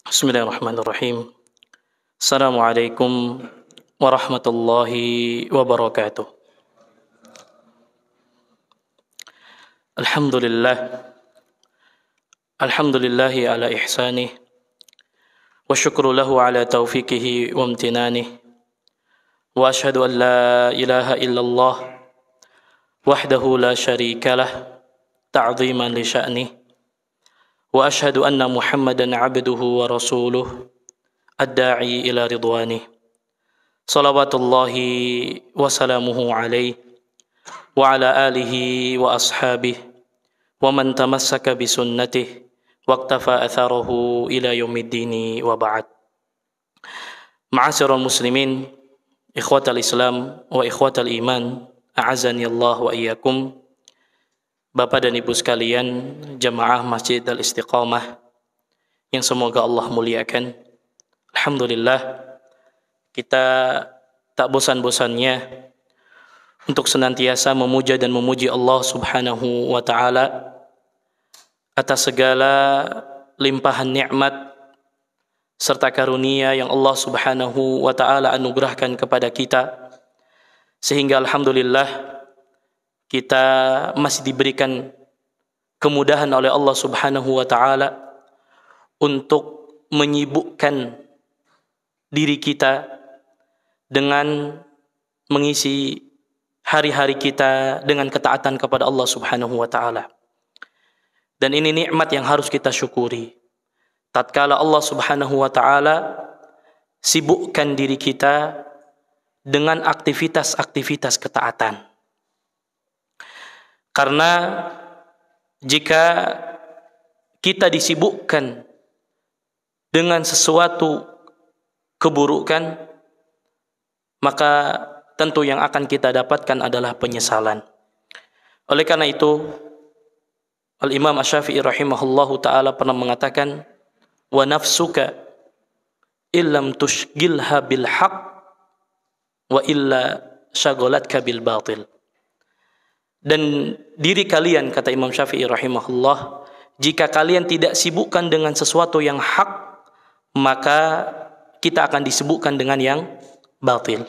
Bismillahirrahmanirrahim. Assalamualaikum warahmatullahi wabarakatuh. Alhamdulillah. Alhamdulillahi ala ihsanih. Wa syukru lahu ala taufiqihi wa amtinanih. Wa ashhadu an la ilaha illallah wahdahu la syarika lah ta'ziman li sya'nih. Wa ashhadu anna Muhammadan abduhu wa rasuluh ad-da'i ila ridwanih. Salawatullahi wa salamuhu alaih wa ala alihi wa ashabih wa man tamassaka bi sunnatih wa iktafa atharahu ila yaumiddini wa ba'd. Ma'asyiral muslimin, ikhwatal Islam wa ikhwatal iman, a'azani Allah wa iyyakum. Bapak dan Ibu sekalian, jamaah Masjid Al-Istiqamah yang semoga Allah muliakan. Alhamdulillah, kita tak bosan-bosannya untuk senantiasa memuja dan memuji Allah Subhanahu wa ta'ala atas segala limpahan nikmat serta karunia yang Allah Subhanahu wa ta'ala anugerahkan kepada kita, sehingga alhamdulillah kita masih diberikan kemudahan oleh Allah Subhanahu wa ta'ala untuk menyibukkan diri kita dengan mengisi hari-hari kita dengan ketaatan kepada Allah Subhanahu wa ta'ala. Dan ini nikmat yang harus kita syukuri. Tatkala Allah Subhanahu wa ta'ala sibukkan diri kita dengan aktivitas-aktivitas ketaatan. Karena jika kita disibukkan dengan sesuatu keburukan, maka tentu yang akan kita dapatkan adalah penyesalan. Oleh karena itu, Al-Imam Asy-Syafi'i rahimahullahu ta'ala pernah mengatakan, wa nafsuka illam tushgilha bil haqq wa illa syagolatka bil batil. Dan diri kalian, kata Imam Syafi'i rahimahullah, jika kalian tidak sibukkan dengan sesuatu yang hak, maka kita akan disibukkan dengan yang batil.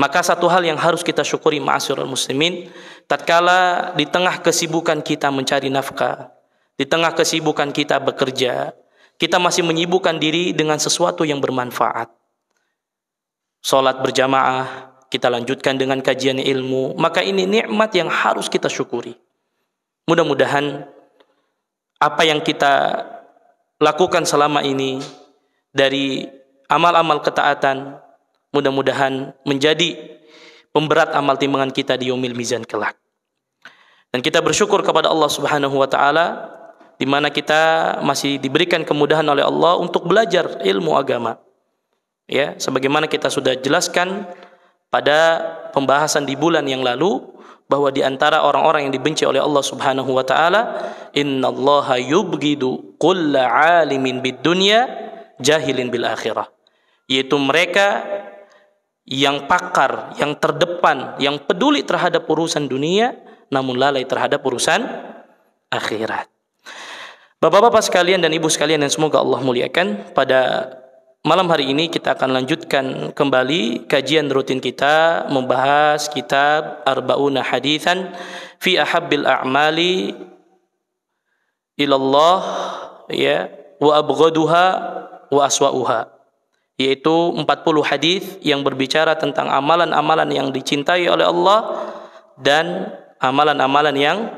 Maka satu hal yang harus kita syukuri ma'asyiral muslimin, tatkala di tengah kesibukan kita mencari nafkah, di tengah kesibukan kita bekerja, kita masih menyibukkan diri dengan sesuatu yang bermanfaat. Salat berjamaah, kita lanjutkan dengan kajian ilmu, maka ini nikmat yang harus kita syukuri. Mudah-mudahan apa yang kita lakukan selama ini dari amal-amal ketaatan, mudah-mudahan menjadi pemberat amal timbangan kita di yaumil mizan kelak. Dan kita bersyukur kepada Allah Subhanahu wa ta'ala di mana kita masih diberikan kemudahan oleh Allah untuk belajar ilmu agama. Ya, sebagaimana kita sudah jelaskan pada pembahasan di bulan yang lalu, bahwa di antara orang-orang yang dibenci oleh Allah Subhanahu wa ta'ala, innallaha yubghidu kulla alimin bid dunya jahilin bil akhirah, yaitu mereka yang pakar, yang terdepan, yang peduli terhadap urusan dunia namun lalai terhadap urusan akhirat. Bapak-bapak sekalian dan ibu sekalian yang semoga Allah muliakan, pada malam hari ini kita akan lanjutkan kembali kajian rutin kita membahas kitab Arba'una Haditsan fi Ahabbil A'mali ilallah, ya, wa abghaduha wa aswa'uha, yaitu 40 hadis yang berbicara tentang amalan-amalan yang dicintai oleh Allah dan amalan-amalan yang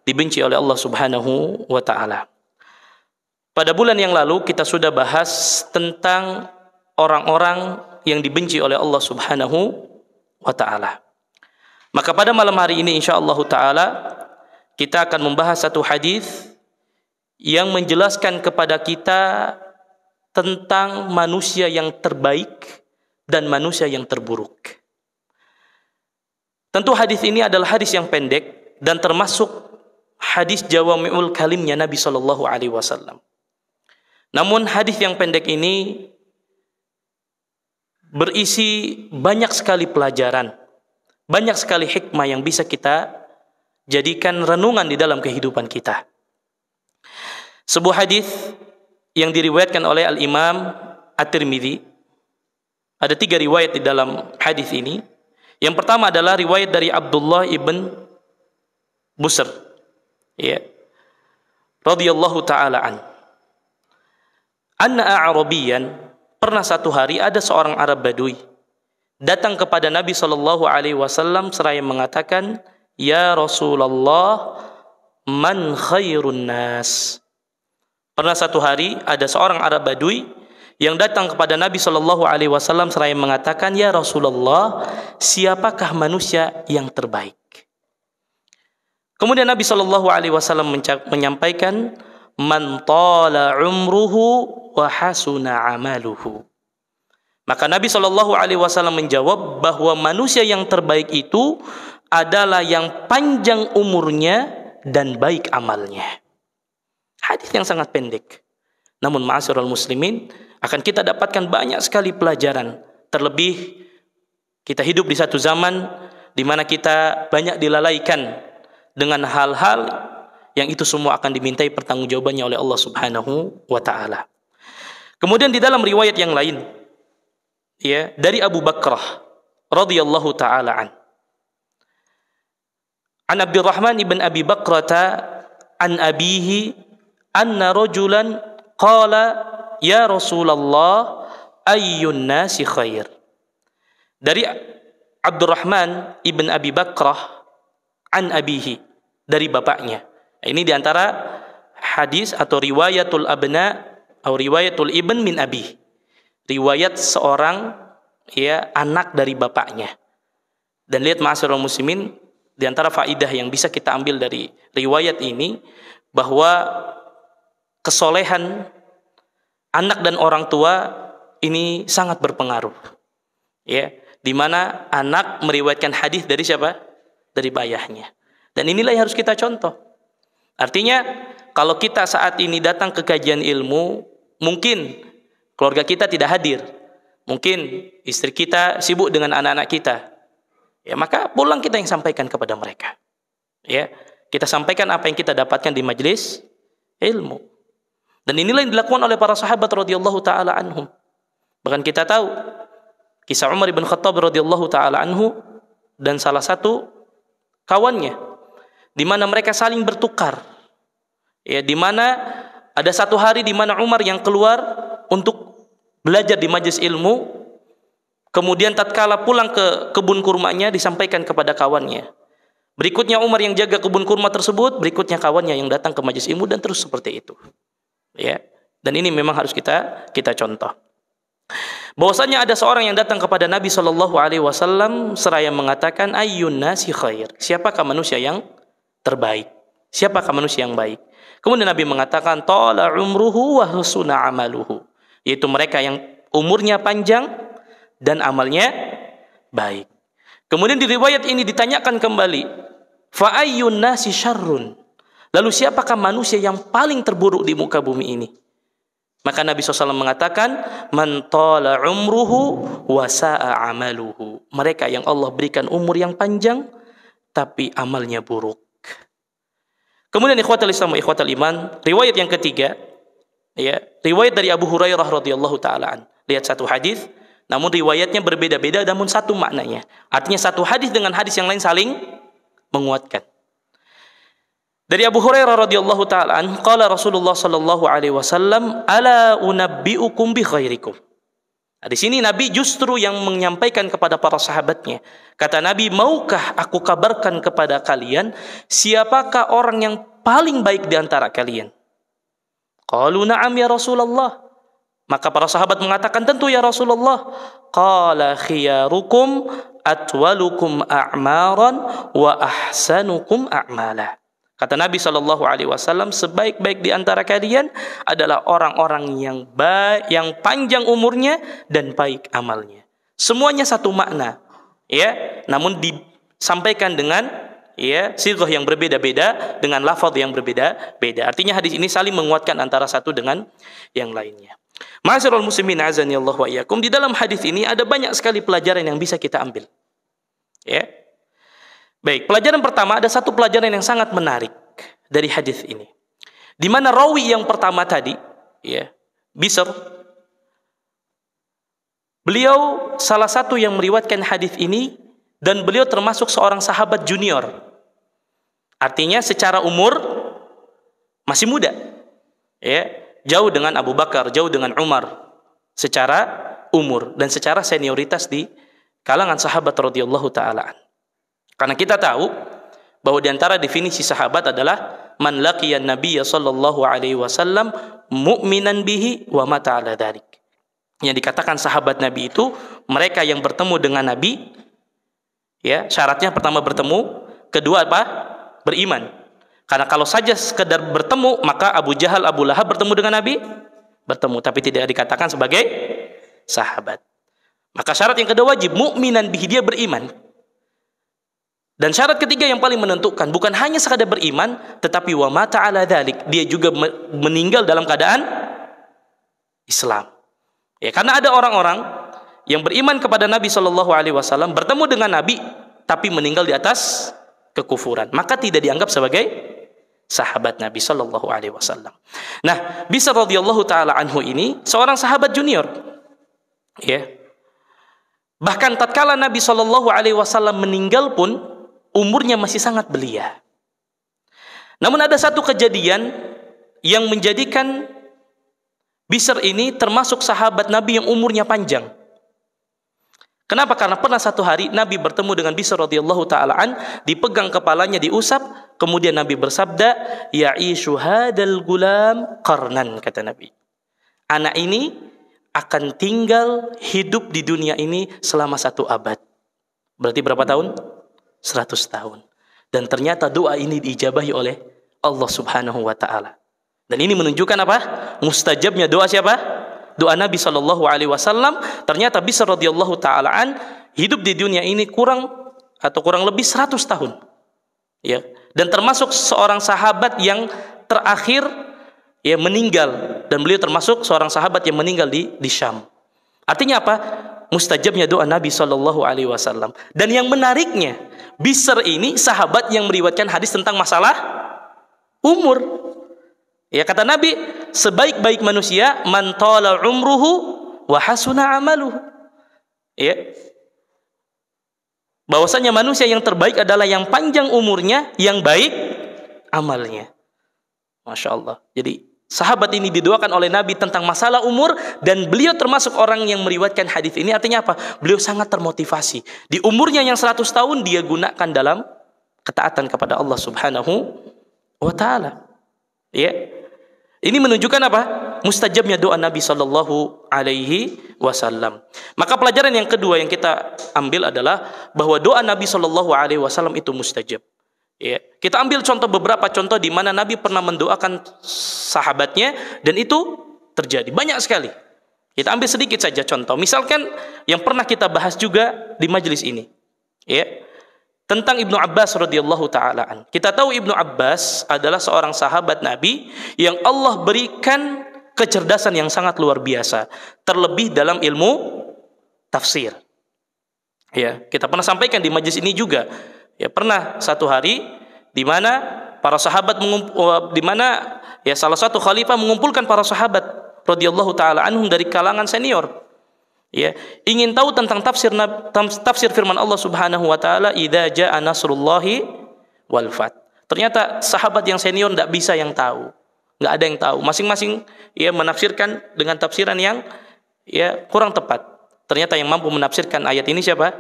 dibenci oleh Allah Subhanahu wa ta'ala. Pada bulan yang lalu kita sudah bahas tentang orang-orang yang dibenci oleh Allah Subhanahu wa ta'ala. Maka pada malam hari ini insyaallah ta'ala kita akan membahas satu hadis yang menjelaskan kepada kita tentang manusia yang terbaik dan manusia yang terburuk. Tentu hadis ini adalah hadis yang pendek dan termasuk hadis jawami'ul kalimnya Nabi sallallahu alaihi wasallam. Namun hadis yang pendek ini berisi banyak sekali pelajaran, banyak sekali hikmah yang bisa kita jadikan renungan di dalam kehidupan kita. Sebuah hadis yang diriwayatkan oleh Al-Imam At-Tirmidzi. Ada 3 riwayat di dalam hadis ini. Yang pertama adalah riwayat dari Abdullah ibn Busr, ya, radhiyallahu taala an. Anna A'rabiyan, pernah satu hari ada seorang Arab Badui datang kepada Nabi sallallahu alaihi wasallam seraya mengatakan, "Ya Rasulullah, man khairun nas?" Pernah satu hari ada seorang Arab Badui yang datang kepada Nabi sallallahu alaihi wasallam seraya mengatakan, "Ya Rasulullah, siapakah manusia yang terbaik?" Kemudian Nabi sallallahu alaihi wasallam menyampaikan, "Man tala umruhu wa hasuna amaluhu." Maka Nabi sallallahu alaihi wasallam menjawab bahwa manusia yang terbaik itu adalah yang panjang umurnya dan baik amalnya. Hadis yang sangat pendek. Namun ma'asyiral muslimin, akan kita dapatkan banyak sekali pelajaran. Terlebih kita hidup di satu zaman di mana kita banyak dilalaikan dengan hal-hal yang itu semua akan dimintai pertanggungjawabannya oleh Allah Subhanahu wa taala. Kemudian di dalam riwayat yang lain, ya, dari Abu Bakrah radhiyallahu taala an. An Abdurrahman ibn Abi Bakrata an abihi anna rajulan qala, "Ya Rasulullah, ayyun nasi khair?" Dari Abdurrahman ibn Abi Bakrah an abihi, dari bapaknya. Ini diantara hadis atau riwayatul abna atau riwayatul ibn min abi. Riwayat seorang, ya, anak dari bapaknya. Dan lihat ma'asyiral muslimin, diantara faidah yang bisa kita ambil dari riwayat ini bahwa kesolehan anak dan orang tua ini sangat berpengaruh, ya, di mana anak meriwayatkan hadis dari siapa? Dari ayahnya. Dan inilah yang harus kita contoh. Artinya kalau kita saat ini datang ke kajian ilmu, mungkin keluarga kita tidak hadir, mungkin istri kita sibuk dengan anak-anak kita, ya, maka pulang kita yang sampaikan kepada mereka, ya, kita sampaikan apa yang kita dapatkan di majelis ilmu. Dan inilah yang dilakukan oleh para sahabat radhiyallahu taala anhum. Bahkan kita tahu kisah Umar bin Khattab radhiyallahu taala anhu dan salah satu kawannya, di mana mereka saling bertukar. Ya, di mana ada satu hari di mana Umar yang keluar untuk belajar di majelis ilmu, kemudian tatkala pulang ke kebun kurmanya disampaikan kepada kawannya. Berikutnya Umar yang jaga kebun kurma tersebut, berikutnya kawannya yang datang ke majelis ilmu, dan terus seperti itu. Ya, dan ini memang harus kita contoh. Bahwasanya ada seorang yang datang kepada Nabi sallallahu alaihi wasallam seraya mengatakan, ayyun nasi khair? Siapakah manusia yang terbaik? Siapakah manusia yang baik? Kemudian Nabi mengatakan, tala umruhu wa husuna amaluhu, yaitu mereka yang umurnya panjang dan amalnya baik. Kemudian di riwayat ini ditanyakan kembali, fa ayyun nasi syarrun? Lalu siapakah manusia yang paling terburuk di muka bumi ini? Maka Nabi SAW mengatakan, man tala umruhu wa sa'a amaluhu. Mereka yang Allah berikan umur yang panjang tapi amalnya buruk. Kemudian ikhwatal Islam wa ikhwatal iman, riwayat yang ketiga, ya, riwayat dari Abu Hurairah radhiyallahu taala an. Lihat satu hadis, namun riwayatnya berbeda-beda namun satu maknanya. Artinya satu hadis dengan hadis yang lain saling menguatkan. Dari Abu Hurairah radhiyallahu taala an, qala Rasulullah sallallahu alaihi wasallam, ala unabbiukum bi khairikum. Nah, di sini Nabi justru yang menyampaikan kepada para sahabatnya. Kata Nabi, maukah aku kabarkan kepada kalian siapakah orang yang paling baik di antara kalian? Qalu na'am ya Rasulullah. Maka para sahabat mengatakan, tentu ya Rasulullah. Qala khiyarukum atwalukum a'maran wa ahsanukum a'mala. Kata Nabi SAW, sebaik-baik di antara kalian adalah orang-orang yang baik, yang panjang umurnya dan baik amalnya. Semuanya satu makna, ya, namun disampaikan dengan, ya, sighah yang berbeda-beda, dengan lafaz yang berbeda-beda. Artinya hadis ini saling menguatkan antara satu dengan yang lainnya. Ma'asyiral muslimin azanillahu wa iyyakum, di dalam hadis ini ada banyak sekali pelajaran yang bisa kita ambil. Ya. Baik, pelajaran pertama, ada satu pelajaran yang sangat menarik dari hadis ini. Di mana rawi yang pertama tadi, ya, Bishr, beliau salah satu yang meriwayatkan hadis ini, dan beliau termasuk seorang sahabat junior. Artinya secara umur masih muda, ya, jauh dengan Abu Bakar, jauh dengan Umar secara umur dan secara senioritas di kalangan sahabat radhiyallahu taala. Karena kita tahu bahwa di antara definisi sahabat adalah man laqiyan nabiyya sallallahu alaihi wasallam mu'minan bihi wa mata ala dzalik. Yang dikatakan sahabat Nabi itu mereka yang bertemu dengan Nabi, ya, syaratnya pertama bertemu, kedua apa? Beriman. Karena kalau saja sekedar bertemu, maka Abu Jahal, Abu Lahab bertemu dengan Nabi, bertemu, tapi tidak dikatakan sebagai sahabat. Maka syarat yang kedua wajib, mu'minan bihi, dia beriman. Dan syarat ketiga yang paling menentukan, bukan hanya sekadar beriman, tetapi wa mata ala dzalik, dia juga meninggal dalam keadaan Islam. Ya, karena ada orang-orang yang beriman kepada Nabi Shallallahu Alaihi Wasallam, bertemu dengan Nabi, tapi meninggal di atas kekufuran, maka tidak dianggap sebagai sahabat Nabi Shallallahu Alaihi Wasallam. Nah, Bishr radhiyallahu taala anhu ini seorang sahabat junior, ya. Bahkan tatkala Nabi Shallallahu Alaihi Wasallam meninggal pun umurnya masih sangat belia. Namun ada satu kejadian yang menjadikan Bishr ini termasuk sahabat Nabi yang umurnya panjang. Kenapa? Karena pernah satu hari Nabi bertemu dengan Bishr radhiyallahu taala an, dipegang kepalanya, diusap, kemudian Nabi bersabda, "Ya'ishu hadal gulam qarnan," kata Nabi. Anak ini akan tinggal hidup di dunia ini selama 1 abad. Berarti berapa tahun? 100 tahun. Dan ternyata doa ini diijabahi oleh Allah Subhanahu wa taala. Dan ini menunjukkan apa? Mustajabnya doa siapa? Doa Nabi Shallallahu Alaihi Wasallam. Ternyata Bishr radhiyallahu taala an hidup di dunia ini kurang lebih 100 tahun, ya. Dan termasuk seorang sahabat yang terakhir, ya, meninggal, dan beliau termasuk seorang sahabat yang meninggal di Syam. Artinya apa? Mustajabnya doa Nabi Shallallahu Alaihi Wasallam. Dan yang menariknya, Bishr ini sahabat yang meriwayatkan hadis tentang masalah umur. Ya, kata Nabi, sebaik-baik manusia man tala umruhu wa hasuna amaluhu. Ya. Bahwasanya manusia yang terbaik adalah yang panjang umurnya, yang baik amalnya. Masya Allah. Jadi sahabat ini didoakan oleh Nabi tentang masalah umur, dan beliau termasuk orang yang meriwayatkan hadis ini. Artinya apa? Beliau sangat termotivasi. Di umurnya yang 100 tahun dia gunakan dalam ketaatan kepada Allah Subhanahu wa taala. Ya. Ini menunjukkan apa? Mustajabnya doa Nabi Shallallahu Alaihi Wasallam. Maka pelajaran yang kedua yang kita ambil adalah bahwa doa Nabi Shallallahu Alaihi Wasallam itu mustajab. Ya. Kita ambil beberapa contoh di mana Nabi pernah mendoakan sahabatnya dan itu terjadi banyak sekali. Kita ambil sedikit saja contoh. Misalkan yang pernah kita bahas juga di majelis ini, ya, tentang Ibnu Abbas radhiyallahu taala an. Kita tahu Ibnu Abbas adalah seorang sahabat Nabi yang Allah berikan kecerdasan yang sangat luar biasa, terlebih dalam ilmu tafsir. Ya, kita pernah sampaikan di majelis ini juga. Ya, pernah satu hari di mana para sahabat salah satu khalifah mengumpulkan para sahabat radhiyallahu taala anhum dari kalangan senior. Ya, ingin tahu tentang tafsir firman Allah Subhanahu wa taala, idza jaa nasrullahi wal fath. Ternyata sahabat yang senior tidak bisa yang tahu. Enggak ada yang tahu. Masing-masing ya menafsirkan dengan tafsiran yang ya kurang tepat. Ternyata yang mampu menafsirkan ayat ini siapa?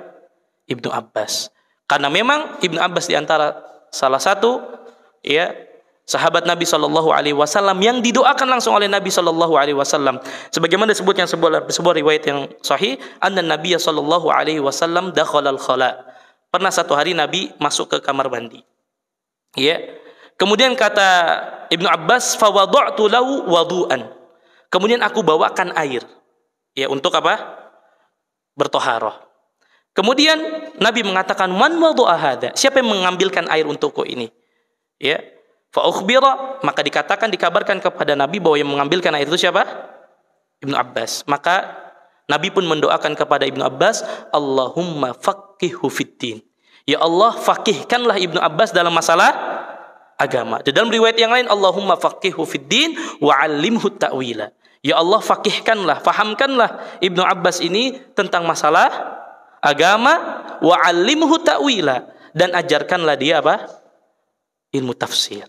Ibnu Abbas. Karena memang Ibnu Abbas di antara salah satu ya sahabat Nabi Shallallahu Alaihi Wasallam yang didoakan langsung oleh Nabi Shallallahu Alaihi Wasallam. Sebagaimana disebutnya sebuah riwayat yang sahih, anna Nabi Shallallahu Alaihi Wasallam dakhalal khala. Pernah satu hari Nabi masuk ke kamar mandi. Ya. Kemudian kata Ibnu Abbas, fa wada'tu lahu wudu'an. Kemudian aku bawakan air. Ya, untuk apa? Bertoharoh. Kemudian Nabi mengatakan, man wadu'a hadza? Siapa yang mengambilkan air untukku ini? Ya. Fa ukhbira, maka dikabarkan kepada Nabi bahwa yang mengambilkan air itu siapa? Ibnu Abbas. Maka Nabi pun mendoakan kepada Ibnu Abbas, Allahumma faqihhu fiddin. Ya Allah, faqihkanlah Ibnu Abbas dalam masalah agama. Dan dalam riwayat yang lain, Allahumma faqihhu fiddin wa 'allimhu ta'wila. Ya Allah, fakihkanlah, fahamkanlah Ibnu Abbas ini tentang masalah agama, wa 'allimhu ta'wila, dan ajarkanlah dia apa? Ilmu tafsir.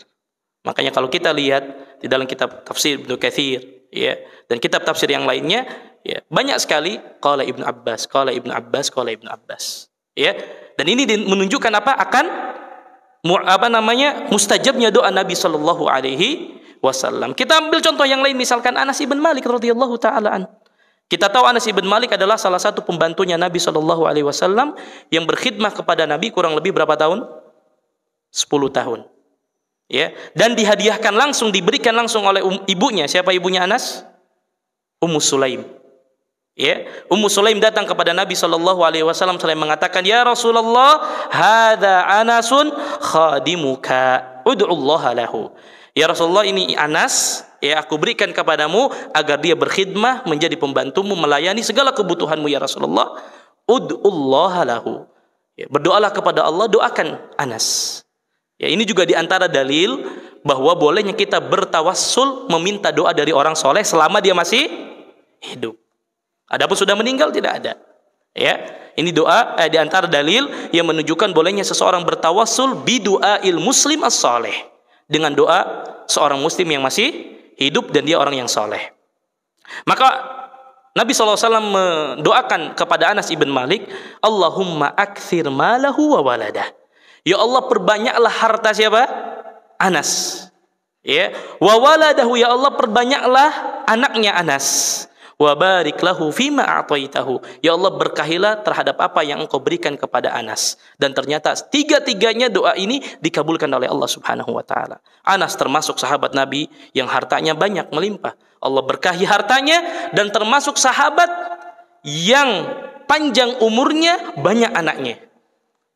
Makanya kalau kita lihat di dalam kitab tafsir Ibnu Katsir, ya, dan kitab tafsir yang lainnya, ya, banyak sekali qala Ibnu Abbas, qala Ibnu Abbas, qala Ibnu Abbas. Ya. Dan ini menunjukkan apa? Akan mustajabnya doa Nabi sallallahu alaihi wasallam. Kita ambil contoh yang lain, misalkan Anas ibn Malik radhiyallahu taala an. Kita tahu Anas ibn Malik adalah salah satu pembantunya Nabi sallallahu alaihi wasallam yang berkhidmah kepada Nabi kurang lebih berapa tahun? 10 tahun. Ya, dan dihadiahkan langsung, diberikan langsung oleh ibunya. Siapa ibunya Anas? Ummu Sulaim. Ya, Ummu Sulaim datang kepada Nabi sallallahu alaihi wasallam selain mengatakan, "Ya Rasulullah, hadza Anasun khadimuka, ud'ullaha lahu." Ya Rasulullah, ini Anas, ya, aku berikan kepadamu agar dia berkhidmah, menjadi pembantumu, melayani segala kebutuhanmu ya Rasulullah. Ud'ullaha lahu. Ya, berdoalah kepada Allah, doakan Anas. Ya, ini juga diantara dalil bahwa bolehnya kita bertawassul, meminta doa dari orang soleh selama dia masih hidup. Adapun sudah meninggal tidak ada. Ya, ini doa diantara dalil yang menunjukkan bolehnya seseorang bertawassul bidu'ail muslim as-soleh, dengan doa seorang muslim yang masih hidup dan dia orang yang soleh. Maka Nabi SAW mendoakan kepada Anas ibn Malik, Allahumma akthir malahu wa waladah. Ya Allah, perbanyaklah harta siapa? Anas. Ya, wa waladahu, ya Allah, perbanyaklah anaknya Anas. Wa barik lahu fima a'taitahu. Ya Allah, berkahilah terhadap apa yang Engkau berikan kepada Anas. Dan ternyata tiga-tiganya doa ini dikabulkan oleh Allah Subhanahu wa taala. Anas termasuk sahabat Nabi yang hartanya banyak melimpah. Allah berkahi hartanya, dan termasuk sahabat yang panjang umurnya, banyak anaknya.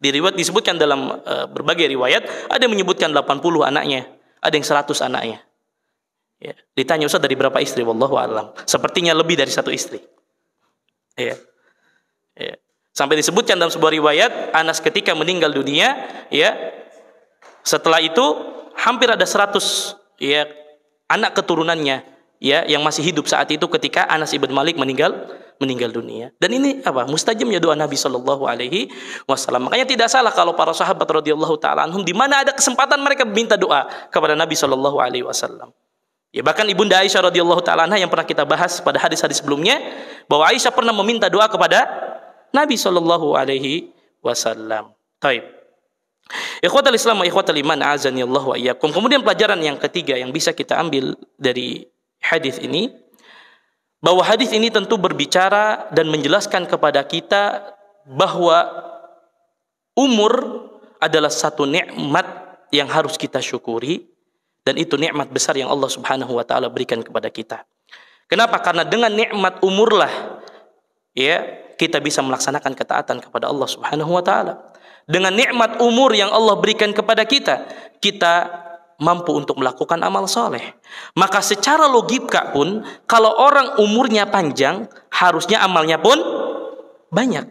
Disebutkan dalam berbagai riwayat, ada yang menyebutkan 80 anaknya, ada yang 100 anaknya. Ya. Ditanya, Ustaz, dari berapa istri? Wallahu a'lam. Sepertinya lebih dari 1 istri. Ya. Ya. Sampai disebutkan dalam sebuah riwayat, Anas ketika meninggal dunia, ya, setelah itu hampir ada 100 ya anak keturunannya, ya, yang masih hidup saat itu ketika Anas ibn Malik meninggal dunia. Dan ini apa? Mustajabnya doa Nabi sallallahu alaihi wasallam. Makanya tidak salah kalau para sahabat radhiyallahu taala anhum, di mana ada kesempatan mereka meminta doa kepada Nabi sallallahu alaihi wasallam. Ya, bahkan Ibunda Aisyah radhiyallahu taala anha yang pernah kita bahas pada hadis-hadis sebelumnya, bahwa Aisyah pernah meminta doa kepada Nabi sallallahu alaihi wasallam. Baik. Ikhwatal Islam wa ikhwatal iman, azani Allah wa iyyakum. Kemudian pelajaran yang ketiga yang bisa kita ambil dari hadis ini, bahwa hadis ini tentu berbicara dan menjelaskan kepada kita bahwa umur adalah satu nikmat yang harus kita syukuri. Dan itu nikmat besar yang Allah Subhanahu wa taala berikan kepada kita. Kenapa? Karena dengan nikmat umurlah, ya, kita bisa melaksanakan ketaatan kepada Allah Subhanahu wa taala. Dengan nikmat umur yang Allah berikan kepada kita, kita mampu untuk melakukan amal soleh. Maka secara logika pun, kalau orang umurnya panjang, harusnya amalnya pun banyak.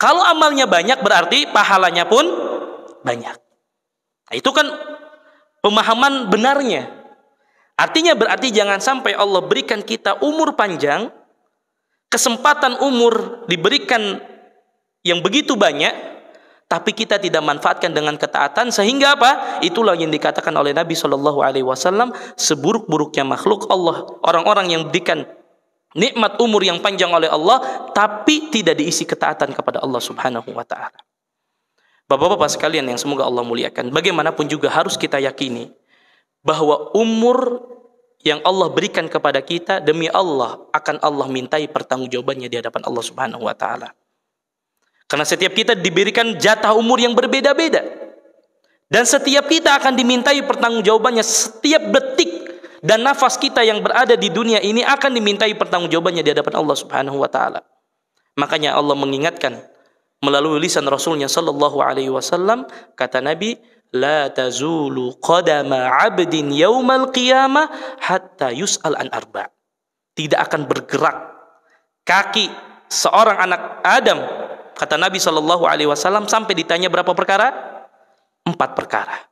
Kalau amalnya banyak, berarti pahalanya pun banyak. Nah, itu kan pemahaman benarnya. Artinya berarti jangan sampai Allah berikan kita umur panjang, kesempatan umur diberikan yang begitu banyak, tapi kita tidak manfaatkan dengan ketaatan, sehingga apa? Itulah yang dikatakan oleh Nabi Shallallahu Alaihi Wasallam, seburuk-buruknya makhluk Allah, orang-orang yang diberikan nikmat umur yang panjang oleh Allah, tapi tidak diisi ketaatan kepada Allah Subhanahu Wa Taala. Bapak-bapak sekalian yang semoga Allah muliakan, bagaimanapun juga harus kita yakini bahwa umur yang Allah berikan kepada kita, demi Allah akan Allah mintai pertanggungjawabannya di hadapan Allah Subhanahu wa taala. Karena setiap kita diberikan jatah umur yang berbeda-beda. Dan setiap kita akan dimintai pertanggungjawabannya. Setiap detik dan nafas kita yang berada di dunia ini akan dimintai pertanggungjawabannya di hadapan Allah Subhanahu wa taala. Makanya Allah mengingatkan melalui lisan Rasulnya sallallahu alaihi wasallam, kata Nabi, la tazulu qadama 'abdin yaumal qiyamah hatta yus'al an arba'. Tidak akan bergerak kaki seorang anak Adam, kata Nabi sallallahu alaihi wasallam, sampai ditanya berapa perkara? 4 perkara.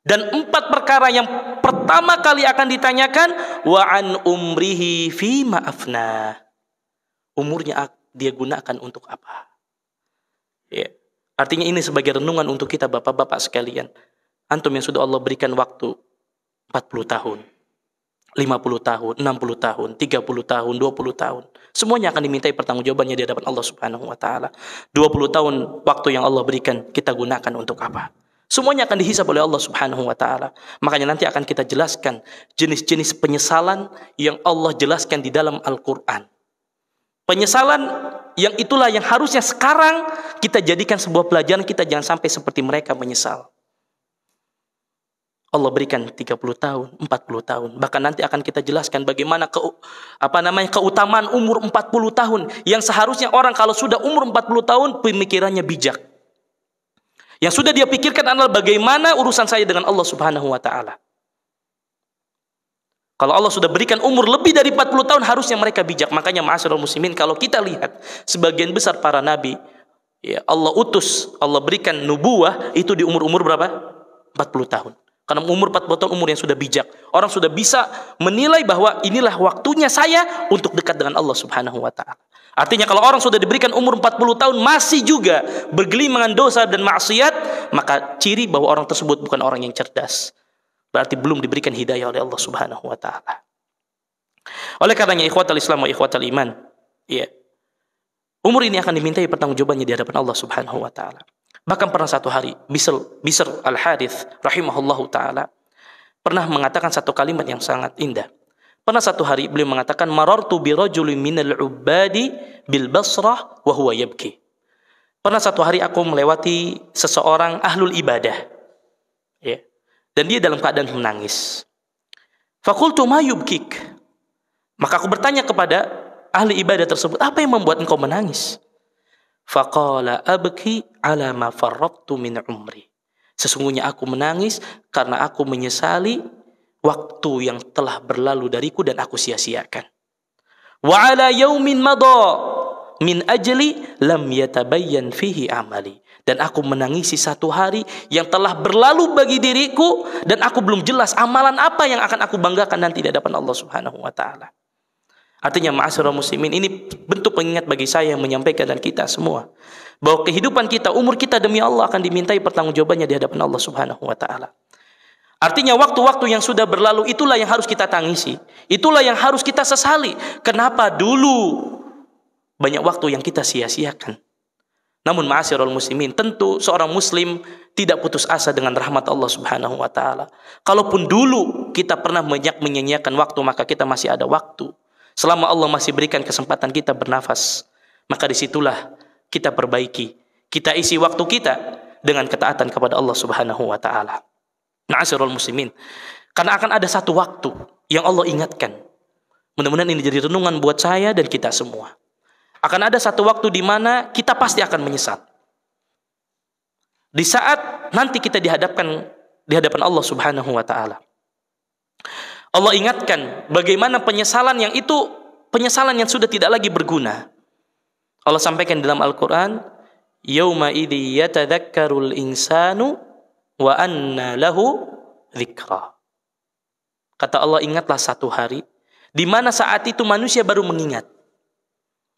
Dan 4 perkara yang pertama kali akan ditanyakan, wa an umrihi fima afna. Umurnya dia gunakan untuk apa? Ya. Artinya ini sebagai renungan untuk kita bapak-bapak sekalian. Antum yang sudah Allah berikan waktu 40 tahun, 50 tahun, 60 tahun, 30 tahun, 20 tahun. Semuanya akan dimintai pertanggungjawabannya di hadapan Allah Subhanahu wa taala. 20 tahun waktu yang Allah berikan kita gunakan untuk apa? Semuanya akan dihisab oleh Allah Subhanahu wa taala. Makanya nanti akan kita jelaskan jenis-jenis penyesalan yang Allah jelaskan di dalam Al-Qur'an. Penyesalan yang itulah yang harusnya sekarang kita jadikan sebuah pelajaran, kita jangan sampai seperti mereka menyesal. Allah berikan 30 tahun, 40 tahun. Bahkan nanti akan kita jelaskan bagaimana keutamaan umur 40 tahun. Yang seharusnya orang kalau sudah umur 40 tahun pemikirannya bijak. Yang sudah dia pikirkan adalah bagaimana urusan saya dengan Allah Subhanahu wa taala. Kalau Allah sudah berikan umur lebih dari 40 tahun harusnya mereka bijak. Makanya ma'asyiral muslimin, kalau kita lihat sebagian besar para nabi, ya Allah utus, Allah berikan nubuah itu di umur-umur berapa? 40 tahun. Karena umur 40 tahun umur yang sudah bijak. Orang sudah bisa menilai bahwa inilah waktunya saya untuk dekat dengan Allah Subhanahu wa taala. Artinya kalau orang sudah diberikan umur 40 tahun masih juga bergelimangan dosa dan maksiat, maka ciri bahwa orang tersebut bukan orang yang cerdas. Berarti belum diberikan hidayah oleh Allah Subhanahu wa taala. Oleh karenanya ikhwatal Islam wa ikhwatal iman, ya. Umur ini akan dimintai pertanggungjawabannya di hadapan Allah Subhanahu wa taala. Bahkan pernah satu hari Bishr Al-Harits rahimahullahu taala pernah mengatakan satu kalimat yang sangat indah. Pernah satu hari beliau mengatakan, marartu bi rajulin minal ubadi bil Basrah wa huwa yabki. Pernah satu hari aku melewati seseorang ahlul ibadah, ya, dan dia dalam keadaan menangis. Faqultu ma yubkik. Maka aku bertanya kepada ahli ibadah tersebut, apa yang membuat engkau menangis? Faqala abki ala ma farrattu min umri. Sesungguhnya aku menangis karena aku menyesali waktu yang telah berlalu dariku dan aku sia-siakan. Wa ala yaumin madha min ajli lam yatabayyan fihi amali. Dan aku menangisi satu hari yang telah berlalu bagi diriku dan aku belum jelas amalan apa yang akan aku banggakan nanti di hadapan Allah Subhanahu wa taala. Artinya ma'asyiral muslimin, ini bentuk pengingat bagi saya yang menyampaikan dan kita semua bahwa kehidupan kita, umur kita demi Allah akan dimintai pertanggungjawabannya di hadapan Allah Subhanahu wa taala. Artinya waktu-waktu yang sudah berlalu itulah yang harus kita tangisi. Itulah yang harus kita sesali. Kenapa dulu banyak waktu yang kita sia-siakan? Namun ma'asyiral muslimin, tentu seorang muslim tidak putus asa dengan rahmat Allah Subhanahu wa taala. Kalaupun dulu kita pernah menyanyiakan waktu, maka kita masih ada waktu. Selama Allah masih berikan kesempatan kita bernafas, maka disitulah kita perbaiki. Kita isi waktu kita dengan ketaatan kepada Allah Subhanahu wa taala. Ma'asyiral muslimin, karena akan ada satu waktu yang Allah ingatkan. Mudah-mudahan ini jadi renungan buat saya dan kita semua. Akan ada satu waktu di mana kita pasti akan menyesal. Di saat nanti kita di hadapan Allah Subhanahu wa taala. Allah ingatkan bagaimana penyesalan yang itu penyesalan yang sudah tidak lagi berguna. Allah sampaikan dalam Al-Qur'an, yauma idzi yatadzakkarul insanu wa anna lahu dzikra. Kata Allah, ingatlah satu hari di mana saat itu manusia baru mengingat.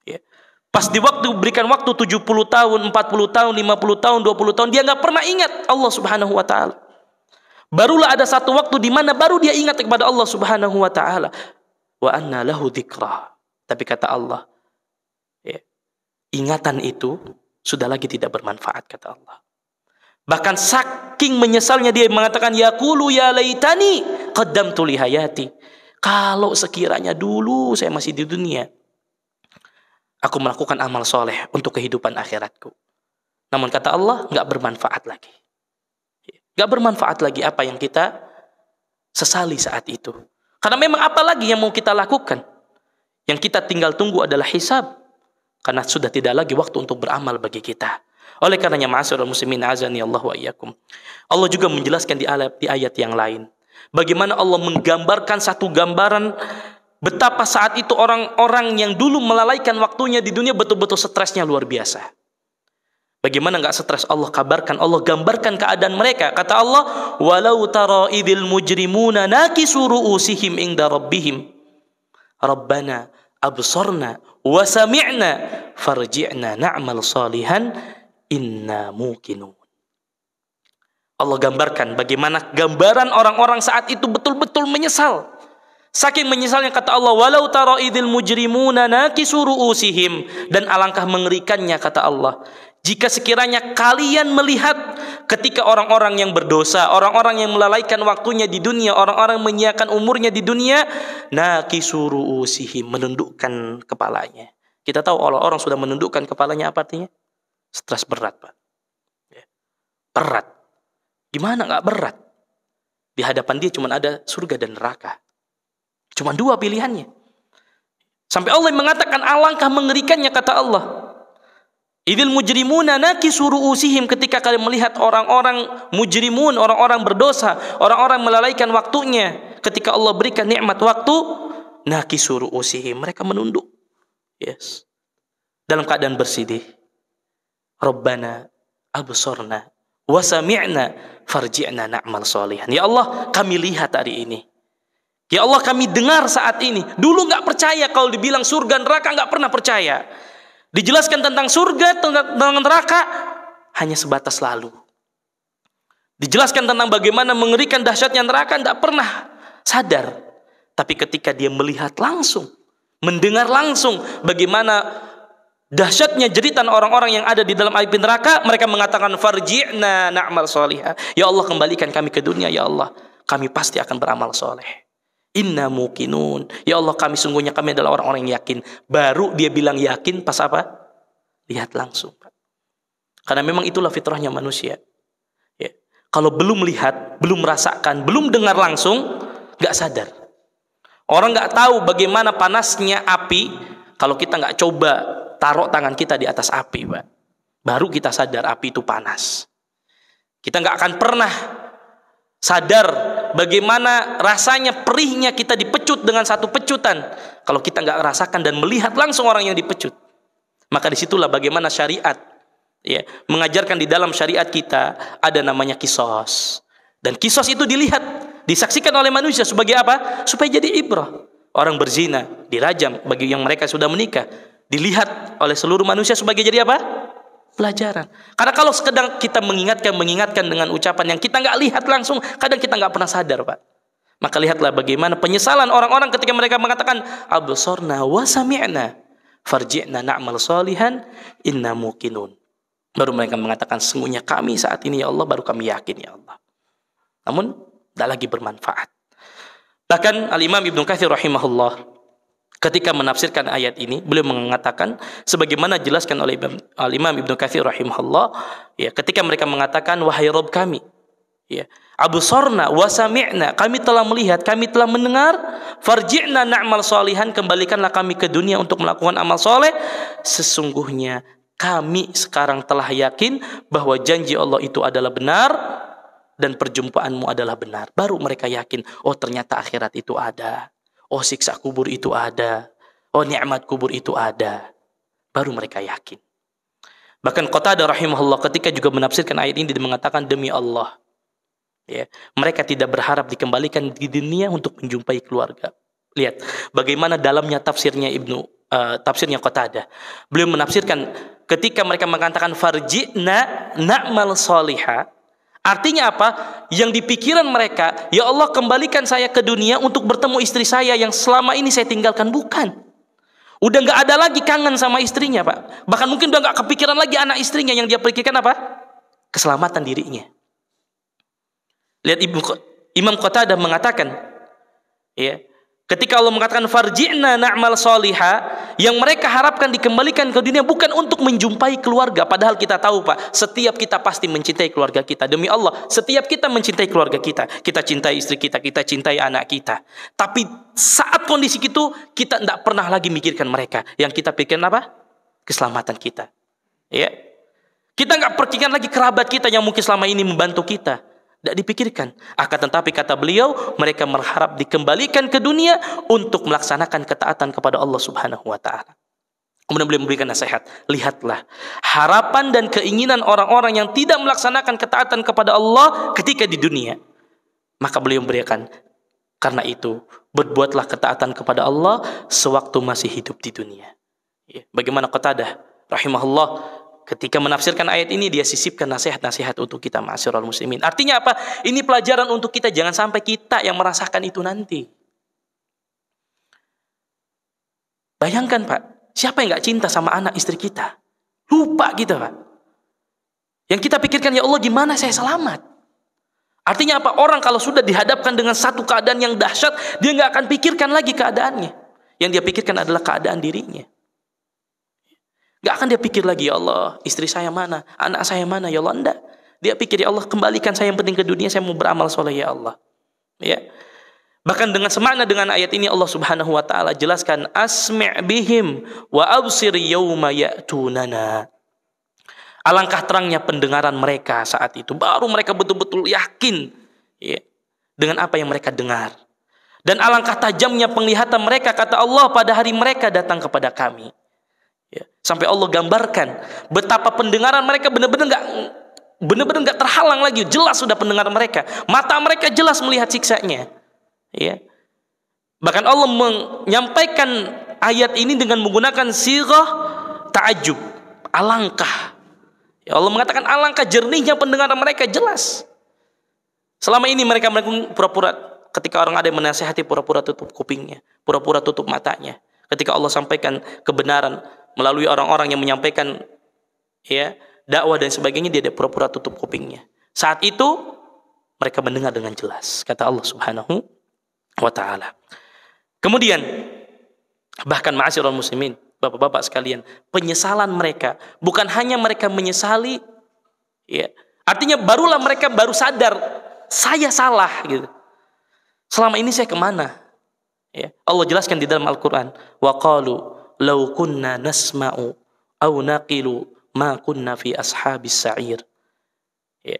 Ya. Pas di waktu berikan waktu 70 tahun, 40 tahun, 50 tahun, 20 tahun, dia nggak pernah ingat Allah Subhanahu wa taala. Barulah ada satu waktu di mana baru dia ingat kepada Allah Subhanahu wa taala. Wa anna lahu dzikra. Tapi kata Allah, ya, ingatan itu sudah lagi tidak bermanfaat, kata Allah. Bahkan saking menyesalnya dia mengatakan, yaqulu ya laitani qaddamtu li hayati. Kalau sekiranya dulu saya masih di dunia, aku melakukan amal soleh untuk kehidupan akhiratku. Namun kata Allah, nggak bermanfaat lagi. Nggak bermanfaat lagi apa yang kita sesali saat itu. Karena memang apa lagi yang mau kita lakukan? Yang kita tinggal tunggu adalah hisab. Karena sudah tidak lagi waktu untuk beramal bagi kita. Oleh karenanya ma'asyiral muslimin azani Allah wa iyyakum. Allah juga menjelaskan di ayat yang lain. Bagaimana Allah menggambarkan satu gambaran betapa saat itu orang-orang yang dulu melalaikan waktunya di dunia betul-betul stresnya luar biasa. Bagaimana nggak stres? Allah kabarkan, Allah gambarkan keadaan mereka. Kata Allah, walau tara idil mujrimuna nakisu ru'usihim inda rabbihim rabbana absarna wa sami'na farji'na na'mal salihan inna muqinun. Allah gambarkan bagaimana gambaran orang-orang saat itu betul-betul menyesal. Saking menyesalnya, kata Allah, walau tara idil mujrimuna nakisu ru'usihim, dan alangkah mengerikannya, kata Allah, jika sekiranya kalian melihat ketika orang-orang yang berdosa, orang-orang yang melalaikan waktunya di dunia, orang-orang menyiakan umurnya di dunia, nakisu ru'usihim, menundukkan kepalanya. Kita tahu orang-orang sudah menundukkan kepalanya, apa artinya? Stres berat, Pak. Berat. Gimana nggak berat? Di hadapan dia cuma ada surga dan neraka. Cuma dua pilihannya. Sampai Allah mengatakan alangkah mengerikannya, kata Allah. Idil mujrimuna nakisu ru'usihim, ketika kalian melihat orang-orang mujrimun, orang-orang berdosa, orang-orang melalaikan waktunya, ketika Allah berikan nikmat waktu, nakisu ru'usihim, mereka menunduk. Yes. Dalam keadaan bersedih. Rabbana absarna wa sami'na farji'na na'mal salihan. Ya Allah, kami lihat hari ini. Ya Allah, kami dengar saat ini. Dulu nggak percaya kalau dibilang surga neraka, nggak pernah percaya. Dijelaskan tentang surga, tentang neraka, hanya sebatas lalu. Dijelaskan tentang bagaimana mengerikan dahsyatnya neraka, nggak pernah sadar. Tapi ketika dia melihat langsung, mendengar langsung bagaimana dahsyatnya jeritan orang-orang yang ada di dalam api neraka, mereka mengatakan farji'na na'mal sholihah. Ya Allah, kembalikan kami ke dunia, ya Allah. Kami pasti akan beramal soleh. Inna muqinun. Ya Allah, kami sungguhnya kami adalah orang-orang yang yakin. Baru dia bilang yakin pas apa? Lihat langsung. Karena memang itulah fitrahnya manusia. Ya. Kalau belum lihat, belum merasakan, belum dengar langsung, nggak sadar. Orang nggak tahu bagaimana panasnya api kalau kita nggak coba taruh tangan kita di atas api, Pak. Baru kita sadar api itu panas. Kita nggak akan pernah sadar bagaimana rasanya perihnya kita dipecut dengan satu pecutan kalau kita nggak rasakan dan melihat langsung orang yang dipecut. Maka disitulah bagaimana syariat ya mengajarkan. Di dalam syariat kita ada namanya kisos, dan kisos itu dilihat, disaksikan oleh manusia sebagai apa? Supaya jadi ibrah. Orang berzina dirajam, bagi yang mereka sudah menikah dilihat oleh seluruh manusia sebagai jadi apa? Pelajaran. Karena kalau sekedar kita mengingatkan dengan ucapan yang kita nggak lihat langsung, kadang kita nggak pernah sadar, Pak. Maka lihatlah bagaimana penyesalan orang-orang ketika mereka mengatakan absorna wa sami'na farji'na na'mal salihan inna muqinun. Baru mereka mengatakan sesungguhnya kami saat ini ya Allah, baru kami yakin ya Allah. Namun tidak lagi bermanfaat. Bahkan Al-Imam Ibnu Katsir rahimahullah ketika menafsirkan ayat ini, beliau mengatakan sebagaimana jelaskan oleh Al-Imam Ibnu Katsir rahimahullah, ya, ketika mereka mengatakan wahai Rabb kami, ya, absarna wa sami'na, kami telah melihat, kami telah mendengar, farji'na na'mal salihan, kembalikanlah kami ke dunia untuk melakukan amal soleh. Sesungguhnya kami sekarang telah yakin bahwa janji Allah itu adalah benar dan perjumpaanmu adalah benar. Baru mereka yakin, oh ternyata akhirat itu ada. Oh siksa kubur itu ada. Oh nikmat kubur itu ada. Baru mereka yakin. Bahkan Qatadah rahimahullah ketika juga menafsirkan ayat ini, dia mengatakan demi Allah, ya, mereka tidak berharap dikembalikan di dunia untuk menjumpai keluarga. Lihat bagaimana dalamnya tafsirnya tafsirnya Qatadah. Beliau menafsirkan ketika mereka mengatakan farji'na na'mal sholihah, artinya apa? Yang di pikiran mereka, ya Allah kembalikan saya ke dunia untuk bertemu istri saya yang selama ini saya tinggalkan. Bukan. Udah nggak ada lagi kangen sama istrinya, Pak. Bahkan mungkin udah nggak kepikiran lagi anak istrinya, yang dia pikirkan apa? Keselamatan dirinya. Lihat Imam Qatadah mengatakan, ya, ketika Allah mengatakan farji'na na'mal sholihah, yang mereka harapkan dikembalikan ke dunia bukan untuk menjumpai keluarga. Padahal kita tahu, Pak, setiap kita pasti mencintai keluarga kita. Demi Allah, setiap kita mencintai keluarga kita. Kita cintai istri kita, kita cintai anak kita. Tapi saat kondisi itu, kita tidak pernah lagi mikirkan mereka. Yang kita pikirkan apa? Keselamatan kita. Ya. Kita nggak pikirkan lagi kerabat kita yang mungkin selama ini membantu kita. Tidak dipikirkan. Akan tetapi kata beliau, mereka berharap dikembalikan ke dunia untuk melaksanakan ketaatan kepada Allah Subhanahu wa ta'ala. Kemudian beliau memberikan nasihat, lihatlah harapan dan keinginan orang-orang yang tidak melaksanakan ketaatan kepada Allah ketika di dunia. Maka beliau memberikan, karena itu berbuatlah ketaatan kepada Allah sewaktu masih hidup di dunia. Bagaimana Qatadah rahimahullah ketika menafsirkan ayat ini, dia sisipkan nasihat-nasihat untuk kita ma'asyiral muslimin. Artinya apa? Ini pelajaran untuk kita, jangan sampai kita yang merasakan itu nanti. Bayangkan Pak, siapa yang gak cinta sama anak istri kita? Lupa kita Pak. Yang kita pikirkan, ya Allah gimana saya selamat? Artinya apa? Orang kalau sudah dihadapkan dengan satu keadaan yang dahsyat, dia gak akan pikirkan lagi keadaannya. Yang dia pikirkan adalah keadaan dirinya. Gak akan dia pikir lagi, ya Allah istri saya mana? Anak saya mana? Ya Allah, enggak. Dia pikir, ya Allah kembalikan saya yang penting ke dunia, saya mau beramal soleh ya Allah. Ya. Bahkan dengan semakna dengan ayat ini Allah Subhanahu wa taala jelaskan, asmi' bihim wa absir yauma ya'tunana. Alangkah terangnya pendengaran mereka saat itu, baru mereka betul-betul yakin ya, dengan apa yang mereka dengar. Dan alangkah tajamnya penglihatan mereka, kata Allah, pada hari mereka datang kepada kami. Ya. Sampai Allah gambarkan betapa pendengaran mereka benar-benar enggak terhalang lagi, jelas sudah pendengaran mereka. Mata mereka jelas melihat siksanya. Ya. Bahkan Allah menyampaikan ayat ini dengan menggunakan sirah ta'ajub, alangkah. Ya, Allah mengatakan alangkah jernihnya pendengaran mereka, jelas. Selama ini mereka pura-pura, ketika orang ada yang menasihati, pura-pura tutup kupingnya, pura-pura tutup matanya. Ketika Allah sampaikan kebenaran melalui orang-orang yang menyampaikan ya dakwah dan sebagainya, dia ada pura-pura tutup kupingnya. Saat itu mereka mendengar dengan jelas, kata Allah Subhanahu wa ta'ala. Kemudian bahkan ma'asyiral muslimin, bapak-bapak sekalian, penyesalan mereka bukan hanya mereka menyesali ya, artinya barulah mereka baru sadar saya salah gitu. Selama ini saya kemana ya, Allah jelaskan di dalam Al-Quran, wa qalu law kunna nasma'u aw naqilu ma kunna fi ashabis sa'ir ya,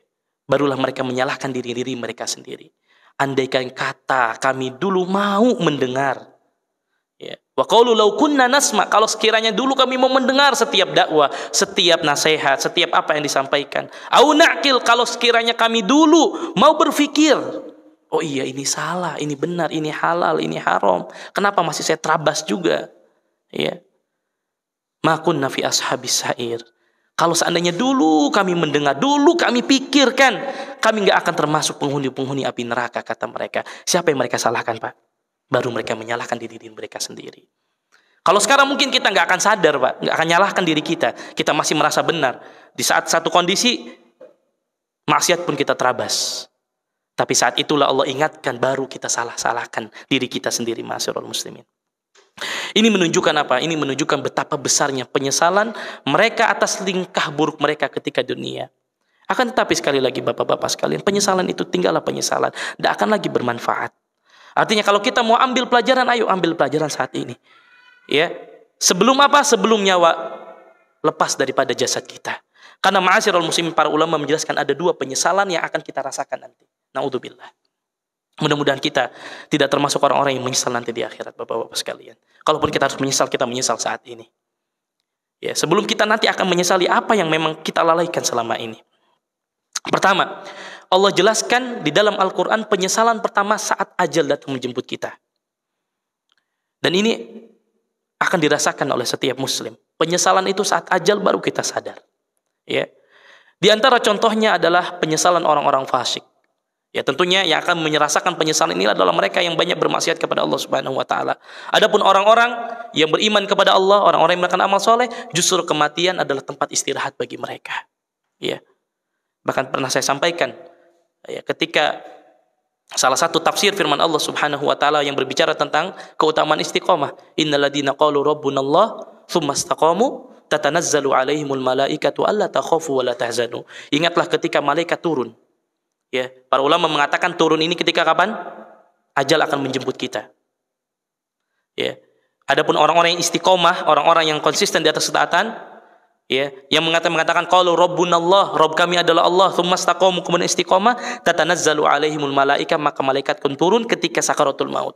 barulah mereka menyalahkan diri mereka sendiri. Andaikan kata kami dulu mau mendengar ya. Wa qaulu law kunna nasma, kalau sekiranya dulu kami mau mendengar setiap dakwah, setiap nasihat, setiap apa yang disampaikan. Au naqil, kalau sekiranya kami dulu mau berpikir, oh iya ini salah, ini benar, ini halal, ini haram, kenapa masih saya terabas juga ya. Ma kunna fi ashabis sa'ir. Kalau seandainya dulu kami mendengar, dulu kami pikirkan, kami nggak akan termasuk penghuni-penghuni api neraka, kata mereka. Siapa yang mereka salahkan Pak? Baru mereka menyalahkan diri mereka sendiri. Kalau sekarang mungkin kita nggak akan sadar Pak, nggak akan nyalahkan diri kita. Kita masih merasa benar. Di saat satu kondisi, maksiat pun kita terabas. Tapi saat itulah Allah ingatkan, baru kita salahkan diri kita sendiri, ma'asyiral muslimin. Ini menunjukkan apa? Ini menunjukkan betapa besarnya penyesalan mereka atas tingkah buruk mereka ketika dunia. Akan tetapi sekali lagi bapak-bapak sekalian, penyesalan itu tinggallah penyesalan, tidak akan lagi bermanfaat. Artinya kalau kita mau ambil pelajaran, ayo ambil pelajaran saat ini. Ya, sebelum apa? Sebelum nyawa lepas daripada jasad kita. Karena ma'asyiral muslimin, para ulama menjelaskan ada dua penyesalan yang akan kita rasakan nanti. Na'udzubillah. Mudah-mudahan kita tidak termasuk orang-orang yang menyesal nanti di akhirat, bapak-bapak sekalian. Kalaupun kita harus menyesal, kita menyesal saat ini. Ya, sebelum kita nanti akan menyesali apa yang memang kita lalaikan selama ini. Pertama, Allah jelaskan di dalam Al-Quran penyesalan pertama saat ajal datang menjemput kita. Dan ini akan dirasakan oleh setiap muslim. Penyesalan itu saat ajal baru kita sadar. Ya. Di antara contohnya adalah penyesalan orang-orang fasik. Ya, tentunya yang akan menyerasakan penyesalan ini adalah mereka yang banyak bermaksiat kepada Allah Subhanahu wa taala. Adapun orang-orang yang beriman kepada Allah, orang-orang yang melakukan amal soleh, justru kematian adalah tempat istirahat bagi mereka. Ya. Bahkan pernah saya sampaikan ya, ketika salah satu tafsir firman Allah Subhanahu wa taala yang berbicara tentang keutamaan istiqomah, innal ladzina qalu rabbunallah tsumma istaqamu tatanazzalu alaihimul malaikatu alla takhafu wa la tahzanu. Ingatlah ketika malaikat turun. Ya, para ulama mengatakan turun ini ketika kapan? Ajal akan menjemput kita. Ya. Adapun orang-orang yang istiqomah, orang-orang yang konsisten di atas ketaatan, ya, yang mengatakan qalu rabbunallah, Rabb kami adalah Allah, tsumma istaqamu, kemudian istiqomah, tatanazzalu alaihimul malaika, maka malaikat pun turun ketika sakaratul maut.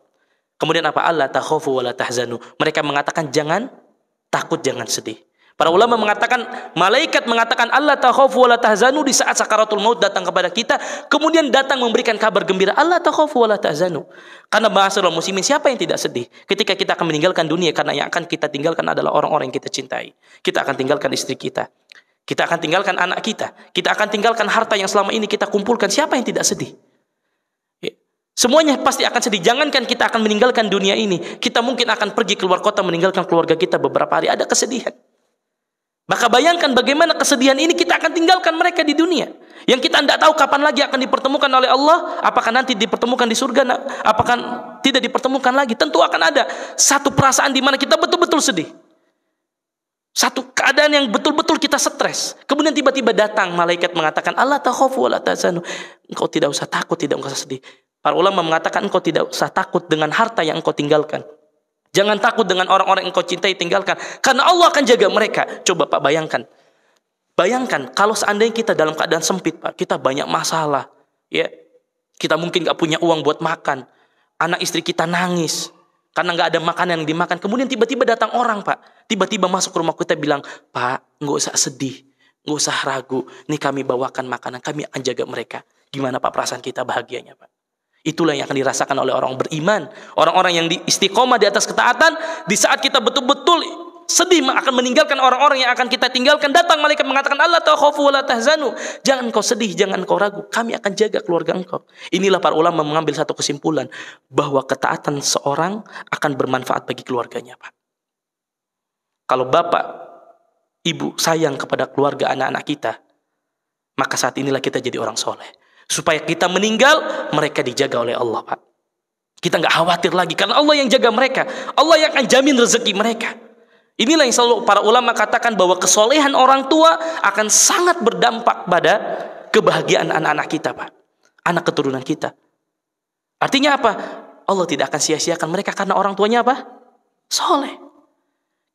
Kemudian apa? Alla takhafu wa la tahzanu. Mereka mengatakan jangan takut jangan sedih. Para ulama mengatakan, malaikat mengatakan Allah takhafu wa la tahzanu di saat sakaratul maut datang kepada kita, kemudian datang memberikan kabar gembira, Allah takhafu wa la tahzanu. Karena ma'asyiral muslimin, siapa yang tidak sedih ketika kita akan meninggalkan dunia, karena yang akan kita tinggalkan adalah orang-orang yang kita cintai. Kita akan tinggalkan istri kita. Kita akan tinggalkan anak kita. Kita akan tinggalkan harta yang selama ini kita kumpulkan. Siapa yang tidak sedih? Semuanya pasti akan sedih. Jangankan kita akan meninggalkan dunia ini, kita mungkin akan pergi keluar kota meninggalkan keluarga kita beberapa hari. Ada kesedihan. Maka bayangkan bagaimana kesedihan ini kita akan tinggalkan mereka di dunia. Yang kita tidak tahu kapan lagi akan dipertemukan oleh Allah. Apakah nanti dipertemukan di surga? Apakah tidak dipertemukan lagi? Tentu akan ada satu perasaan di mana kita betul-betul sedih. Satu keadaan yang betul-betul kita stres. Kemudian tiba-tiba datang malaikat mengatakan, Allah takhafu wa la tahzanu. Engkau tidak usah takut, tidak usah sedih. Para ulama mengatakan engkau tidak usah takut dengan harta yang engkau tinggalkan. Jangan takut dengan orang-orang yang engkau cintai tinggalkan. Karena Allah akan jaga mereka. Coba Pak bayangkan. Bayangkan kalau seandainya kita dalam keadaan sempit Pak. Kita banyak masalah. Ya, kita mungkin gak punya uang buat makan. Anak istri kita nangis. Karena gak ada makanan yang dimakan. Kemudian tiba-tiba datang orang Pak. Tiba-tiba masuk ke rumah kita bilang, Pak gak usah sedih. Gak usah ragu. Nih kami bawakan makanan. Kami akan jaga mereka. Gimana Pak perasaan kita bahagianya Pak? Itulah yang akan dirasakan oleh orang beriman. Orang-orang yang istiqomah di atas ketaatan. Di saat kita betul-betul sedih akan meninggalkan orang-orang yang akan kita tinggalkan, datang malaikat mengatakan Allah takhafu wa la tahzanu. Jangan kau sedih, jangan kau ragu. Kami akan jaga keluarga engkau. Inilah para ulama mengambil satu kesimpulan. Bahwa ketaatan seorang akan bermanfaat bagi keluarganya Pak. Kalau bapak, ibu sayang kepada keluarga anak-anak kita, maka saat inilah kita jadi orang soleh. Supaya kita meninggal, mereka dijaga oleh Allah Pak. Kita nggak khawatir lagi, karena Allah yang jaga mereka. Allah yang akan jamin rezeki mereka. Inilah yang selalu para ulama katakan bahwa kesolehan orang tua akan sangat berdampak pada kebahagiaan anak-anak kita Pak. Anak keturunan kita. Artinya apa? Allah tidak akan sia-siakan mereka karena orang tuanya apa? Soleh.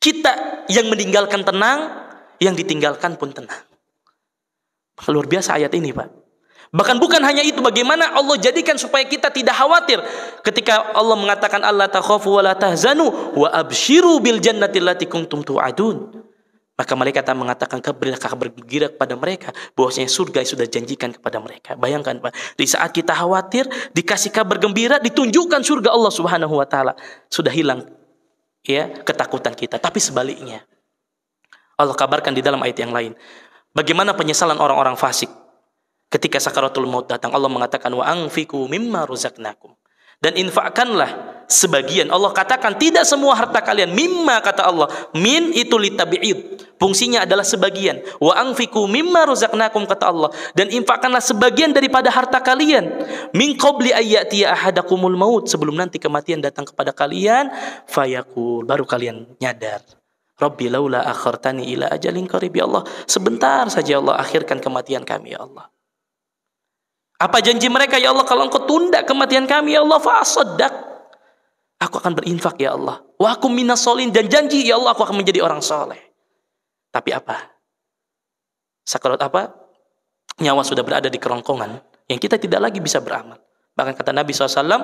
Kita yang meninggalkan tenang, yang ditinggalkan pun tenang. Luar biasa ayat ini Pak. Bahkan bukan hanya itu, bagaimana Allah jadikan supaya kita tidak khawatir ketika Allah mengatakan Allah takhafu wa la tahzanu wa abshiru bil jannati allati kuntum tu'adun. Maka malaikat mengatakan kabar gembira kepada mereka bahwasanya surga yang sudah janjikan kepada mereka. Bayangkan Pak, di saat kita khawatir dikasih kabar gembira, ditunjukkan surga Allah Subhanahu wa taala. Sudah hilang ya ketakutan kita. Tapi sebaliknya Allah kabarkan di dalam ayat yang lain bagaimana penyesalan orang-orang fasik. Ketika sakaratul maut datang, Allah mengatakan wa anfiqu mimma razaqnakum. Dan infakkanlah sebagian. Allah katakan tidak semua harta kalian. Mimma kata Allah. Min itu litabi'id. Fungsinya adalah sebagian. Wa anfiqu mimma razaqnakum kata Allah. Dan infakkanlah sebagian daripada harta kalian. Min qabli ayyatiya ahadakumul maut. Sebelum nanti kematian datang kepada kalian. Fayaqul. Baru kalian nyadar. Rabbi laula akhartani ila ajalin qarib. Ya Allah, sebentar saja Allah akhirkan kematian kami ya Allah. Apa janji mereka? Ya Allah, kalau engkau tunda kematian kami, ya Allah, fa'asaddaq. Aku akan berinfak, ya Allah. Wa akum minas solihin. Dan janji, ya Allah, aku akan menjadi orang soleh. Tapi apa? Sakarat apa? Nyawa sudah berada di kerongkongan yang kita tidak lagi bisa beramal. Bahkan kata Nabi SAW,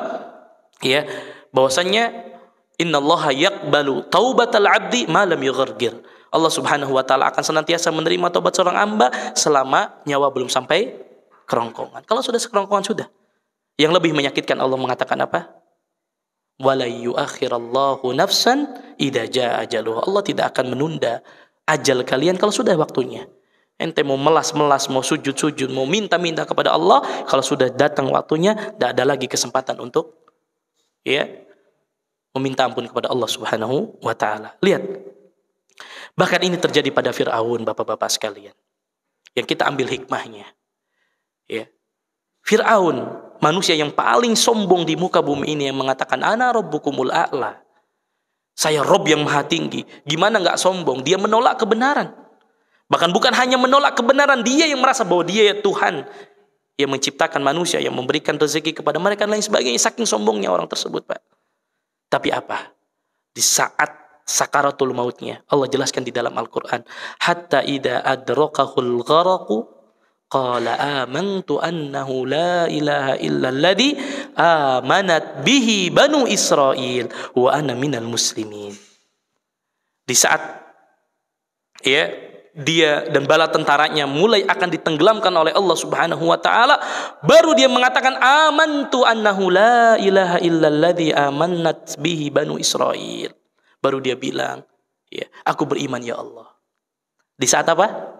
ya, bahwasannya innallaha yaqbalu taubatal abdi ma lam yughargir. Allah Subhanahu wa taala akan senantiasa menerima taubat seorang hamba selama nyawa belum sampai kerongkongan. Kalau sudah sekerongkongan sudah. Yang lebih menyakitkan Allah mengatakan apa? Wala yuakhirallahu nafsan idza jaa ajaluha. Allah tidak akan menunda ajal kalian kalau sudah waktunya. Ente mau melas-melas, mau sujud-sujud, mau minta-minta kepada Allah, kalau sudah datang waktunya, tidak ada lagi kesempatan untuk ya meminta ampun kepada Allah Subhanahu wa taala. Lihat. Bahkan ini terjadi pada Fir'aun, Bapak-bapak sekalian. Yang kita ambil hikmahnya. Ya. Fir'aun, manusia yang paling sombong di muka bumi ini, yang mengatakan ana rabbukumul a'la. Saya Rob yang maha tinggi. Gimana nggak sombong? Dia menolak kebenaran. Bahkan bukan hanya menolak kebenaran, dia yang merasa bahwa dia ya Tuhan yang menciptakan manusia, yang memberikan rezeki kepada mereka dan lain sebagainya. Saking sombongnya orang tersebut, Pak. Tapi apa? Di saat sakaratul mautnya, Allah jelaskan di dalam Al-Quran, hatta idza adrakahul gharaqu qala amantu annahu la ilaha illa alladhi amanat bihi banu Israil wa ana minal muslimin. Di saat ya dia dan bala tentaranya mulai akan ditenggelamkan oleh Allah Subhanahu wa taala, baru dia mengatakan amantu annahu la ilaha illalladzi amannat bihi banu Israil. Baru dia bilang, ya, aku beriman ya Allah. Di saat apa?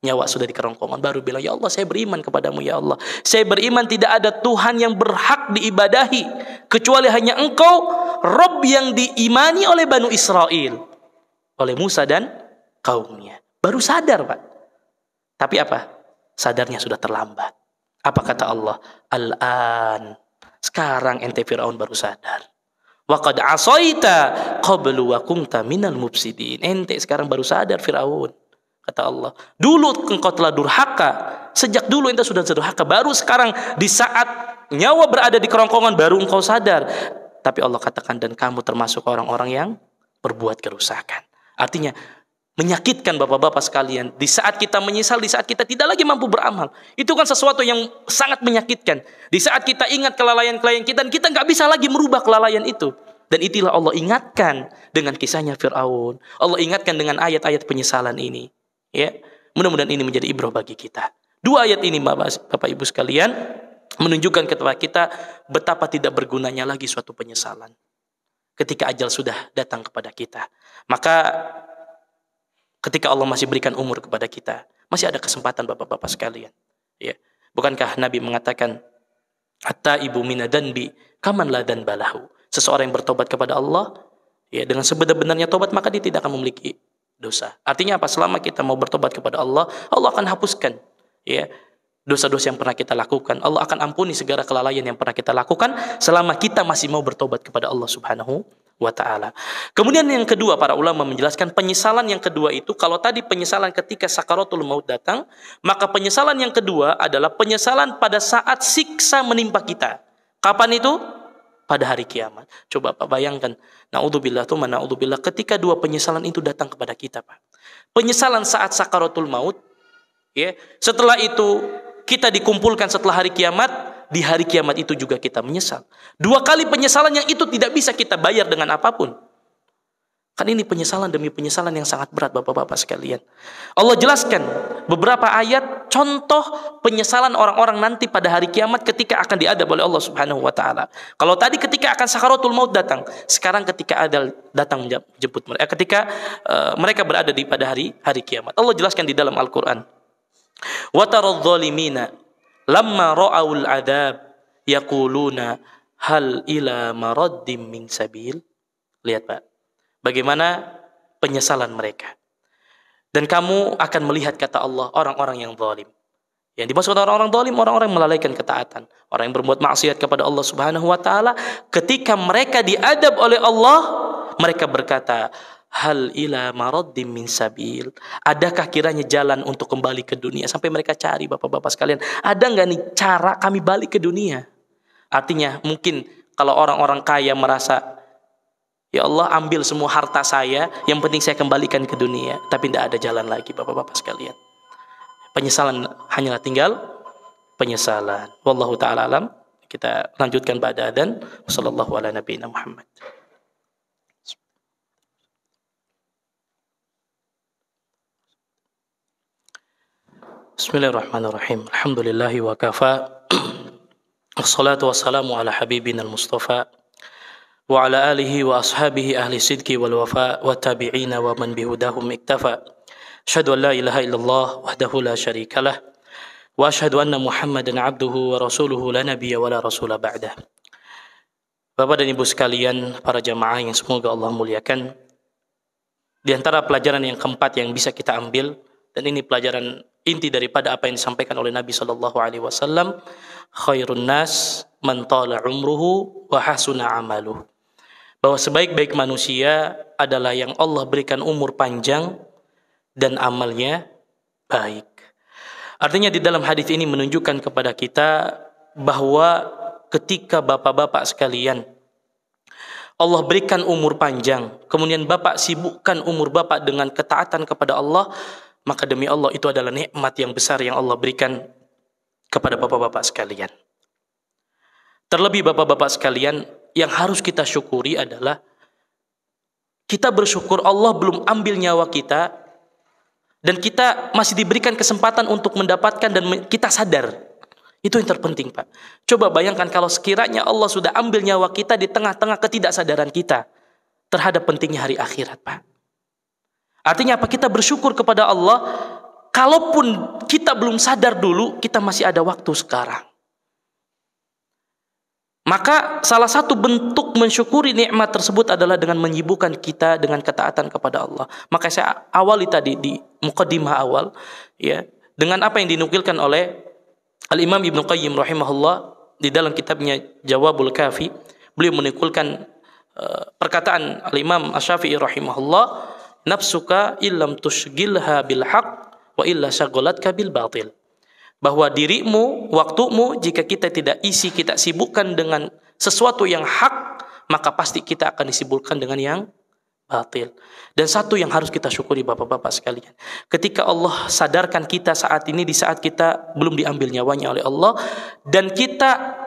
Nyawa sudah di kerongkongan, baru bilang, ya Allah, saya beriman kepadamu ya Allah. Saya beriman tidak ada Tuhan yang berhak diibadahi kecuali hanya Engkau, Rabb yang diimani oleh Banu Israel, oleh Musa dan kaumnya. Baru sadar, Pak. Tapi apa? Sadarnya sudah terlambat. Apa kata Allah? Al-an. Sekarang ente Fir'aun baru sadar. Wa qad asaita qablu wa kunta minal mufsidin. Ente sekarang baru sadar Fir'aun. Kata Allah, dulu engkau telah durhaka. Sejak dulu ente sudah durhaka. Baru sekarang di saat nyawa berada di kerongkongan baru engkau sadar. Tapi Allah katakan, dan kamu termasuk orang-orang yang berbuat kerusakan. Artinya menyakitkan bapak-bapak sekalian. Di saat kita menyesal, di saat kita tidak lagi mampu beramal, itu kan sesuatu yang sangat menyakitkan. Di saat kita ingat kelalaian-kelalaian kita, dan kita nggak bisa lagi merubah kelalaian itu. Dan itulah Allah ingatkan dengan kisahnya Fir'aun. Allah ingatkan dengan ayat-ayat penyesalan ini. Ya, mudah-mudahan ini menjadi ibrah bagi kita. Dua ayat ini Bapak Ibu sekalian menunjukkan kepada kita betapa tidak bergunanya lagi suatu penyesalan ketika ajal sudah datang kepada kita. Maka ketika Allah masih berikan umur kepada kita, masih ada kesempatan Bapak-bapak sekalian. Ya, bukankah Nabi mengatakan, at-taibu minadanbi kaman la danbalahu. Seseorang yang bertobat kepada Allah, ya, dengan sebenar-benarnya tobat, maka dia tidak akan memiliki dosa. Artinya apa? Selama kita mau bertobat kepada Allah, Allah akan hapuskan, ya, dosa-dosa yang pernah kita lakukan. Allah akan ampuni segala kelalaian yang pernah kita lakukan selama kita masih mau bertobat kepada Allah Subhanahu wa ta'ala. Kemudian yang kedua, para ulama menjelaskan penyesalan yang kedua itu, kalau tadi penyesalan ketika sakaratul maut datang, maka penyesalan yang kedua adalah penyesalan pada saat siksa menimpa kita. Kapan itu? Pada hari kiamat. Coba Pak bayangkan, naudzubillah, ketika dua penyesalan itu datang kepada kita, Pak. Penyesalan saat sakaratul maut, ya. Setelah itu kita dikumpulkan setelah hari kiamat, di hari kiamat itu juga kita menyesal. Dua kali penyesalan yang itu tidak bisa kita bayar dengan apapun. Kan ini penyesalan demi penyesalan yang sangat berat, Bapak-bapak sekalian. Allah jelaskan beberapa ayat contoh penyesalan orang-orang nanti pada hari kiamat ketika akan diadab oleh Allah Subhanahu wa taala. Kalau tadi ketika akan sakaratul maut datang, sekarang ketika adal datang menjemput mereka, ketika mereka berada di pada hari kiamat. Allah jelaskan di dalam Al-Qur'an. Wa taradh dhalimina lamma ra'aul adab yaquluna hal ila maraddim min sabil. Lihat, Pak, bagaimana penyesalan mereka. Dan kamu akan melihat, kata Allah, orang-orang yang zalim. Yang dimaksud orang-orang zalim, orang-orang yang melalaikan ketaatan, orang yang berbuat maksiat kepada Allah Subhanahu wa taala. Ketika mereka diadab oleh Allah, mereka berkata, hal ila maraddim min sabil. Adakah kiranya jalan untuk kembali ke dunia? Sampai mereka cari, Bapak-bapak sekalian, ada nggak nih cara kami balik ke dunia? Artinya mungkin kalau orang-orang kaya merasa, ya Allah, ambil semua harta saya, yang penting saya kembalikan ke dunia. Tapi tidak ada jalan lagi, Bapak-bapak sekalian. Penyesalan hanyalah tinggal penyesalan. Wallahu ta'ala alam. Kita lanjutkan ba'da adzan. Wassallallahu ala nabiyina Muhammad. Bismillahirrahmanirrahim. Alhamdulillahi wa kafa. Wassalatu wassalamu ala habibina al-Mustafa wa ala alihi wa ashabihi ahli sidki wal wafa wa tabi'ina wa man bihudahum iktafa. Asyhadu an la ilaha illallah wahdahu la syarikalah wa asyhadu anna Muhammadan abduhu wa rasuluhu la nabiyya wa la rasula ba'dah. Bapak dan Ibu sekalian, para jamaah yang semoga Allah muliakan, di antara pelajaran yang keempat yang bisa kita ambil, dan ini pelajaran inti daripada apa yang disampaikan oleh Nabi sallallahu alaihi wasallam, khairun nas man tala umruhu wa hasuna amaluhu. Bahwa sebaik-baik manusia adalah yang Allah berikan umur panjang dan amalnya baik. Artinya di dalam hadis ini menunjukkan kepada kita bahwa ketika bapak-bapak sekalian Allah berikan umur panjang, kemudian bapak sibukkan umur bapak dengan ketaatan kepada Allah, maka demi Allah itu adalah nikmat yang besar yang Allah berikan kepada bapak-bapak sekalian. Terlebih bapak-bapak sekalian, yang harus kita syukuri adalah kita bersyukur Allah belum ambil nyawa kita, dan kita masih diberikan kesempatan untuk mendapatkan dan kita sadar. Itu yang terpenting, Pak. Coba bayangkan kalau sekiranya Allah sudah ambil nyawa kita di tengah-tengah ketidaksadaran kita terhadap pentingnya hari akhirat, Pak. Artinya apa? Kita bersyukur kepada Allah, kalaupun kita belum sadar dulu, kita masih ada waktu sekarang. Maka salah satu bentuk mensyukuri nikmat tersebut adalah dengan menyibukkan kita dengan ketaatan kepada Allah. Maka saya awali tadi di muqaddimah awal, ya, dengan apa yang dinukilkan oleh Al-Imam Ibnu Qayyim rahimahullah di dalam kitabnya Jawabul Kafi. Beliau menukilkan perkataan Al-Imam Asy-Syafi'i rahimahullah, nafsuka illam tushgilha bil haqq wa illa syagolatka bil batil. Bahwa dirimu, waktumu, jika kita tidak isi, kita sibukkan dengan sesuatu yang hak, maka pasti kita akan disibukkan dengan yang batil. Dan satu yang harus kita syukuri bapak-bapak sekalian, ketika Allah sadarkan kita saat ini, di saat kita belum diambil nyawanya oleh Allah, dan kita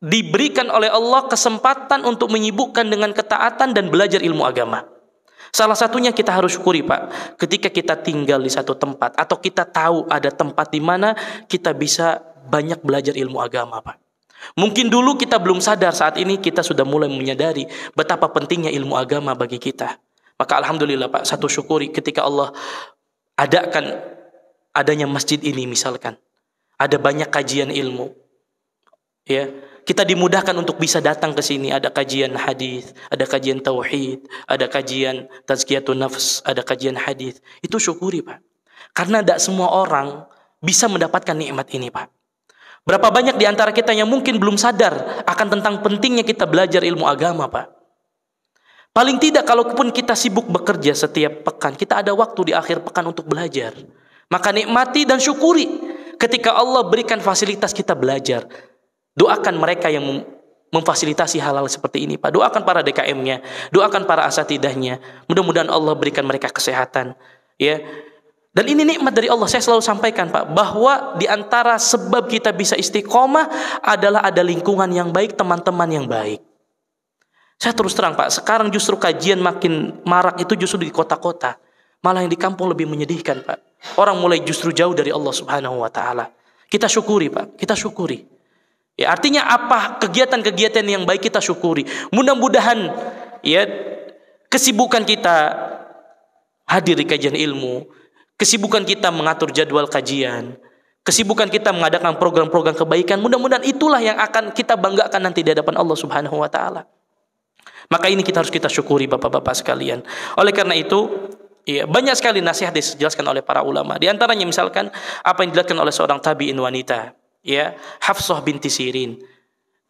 diberikan oleh Allah kesempatan untuk menyibukkan dengan ketaatan dan belajar ilmu agama. Salah satunya kita harus syukuri, Pak, ketika kita tinggal di satu tempat atau kita tahu ada tempat di mana kita bisa banyak belajar ilmu agama, Pak. Mungkin dulu kita belum sadar, saat ini kita sudah mulai menyadari betapa pentingnya ilmu agama bagi kita. Maka alhamdulillah, Pak, satu syukuri ketika Allah adakan adanya masjid ini misalkan. Ada banyak kajian ilmu. Ya, kita dimudahkan untuk bisa datang ke sini. Ada kajian hadis, ada kajian tauhid, ada kajian tazkiyatun nafs, ada kajian hadis. Itu syukuri, Pak. Karena tidak semua orang bisa mendapatkan nikmat ini, Pak. Berapa banyak di antara kita yang mungkin belum sadar akan tentang pentingnya kita belajar ilmu agama, Pak. Paling tidak kalaupun kita sibuk bekerja setiap pekan, kita ada waktu di akhir pekan untuk belajar. Maka nikmati dan syukuri ketika Allah berikan fasilitas kita belajar. Doakan mereka yang memfasilitasi hal-hal seperti ini, Pak. Doakan para DKM-nya, doakan para asatidahnya. Mudah-mudahan Allah berikan mereka kesehatan, ya. Dan ini nikmat dari Allah. Saya selalu sampaikan, Pak, bahwa di antara sebab kita bisa istiqomah adalah ada lingkungan yang baik, teman-teman yang baik. Saya terus terang, Pak, sekarang justru kajian makin marak itu justru di kota-kota. Malah yang di kampung lebih menyedihkan, Pak. Orang mulai justru jauh dari Allah Subhanahu wa taala. Kita syukuri, Pak. Kita syukuri. Ya, artinya apa? Kegiatan-kegiatan yang baik kita syukuri. Mudah-mudahan ya kesibukan kita hadir di kajian ilmu, kesibukan kita mengatur jadwal kajian, kesibukan kita mengadakan program-program kebaikan, mudah-mudahan itulah yang akan kita banggakan nanti di hadapan Allah Subhanahu wa taala. Maka ini kita harus kita syukuri bapak-bapak sekalian. Oleh karena itu, ya, banyak sekali nasihat dijelaskan oleh para ulama. Di antaranya misalkan apa yang dijelaskan oleh seorang tabi'in wanita, ya, Hafsah binti Sirin.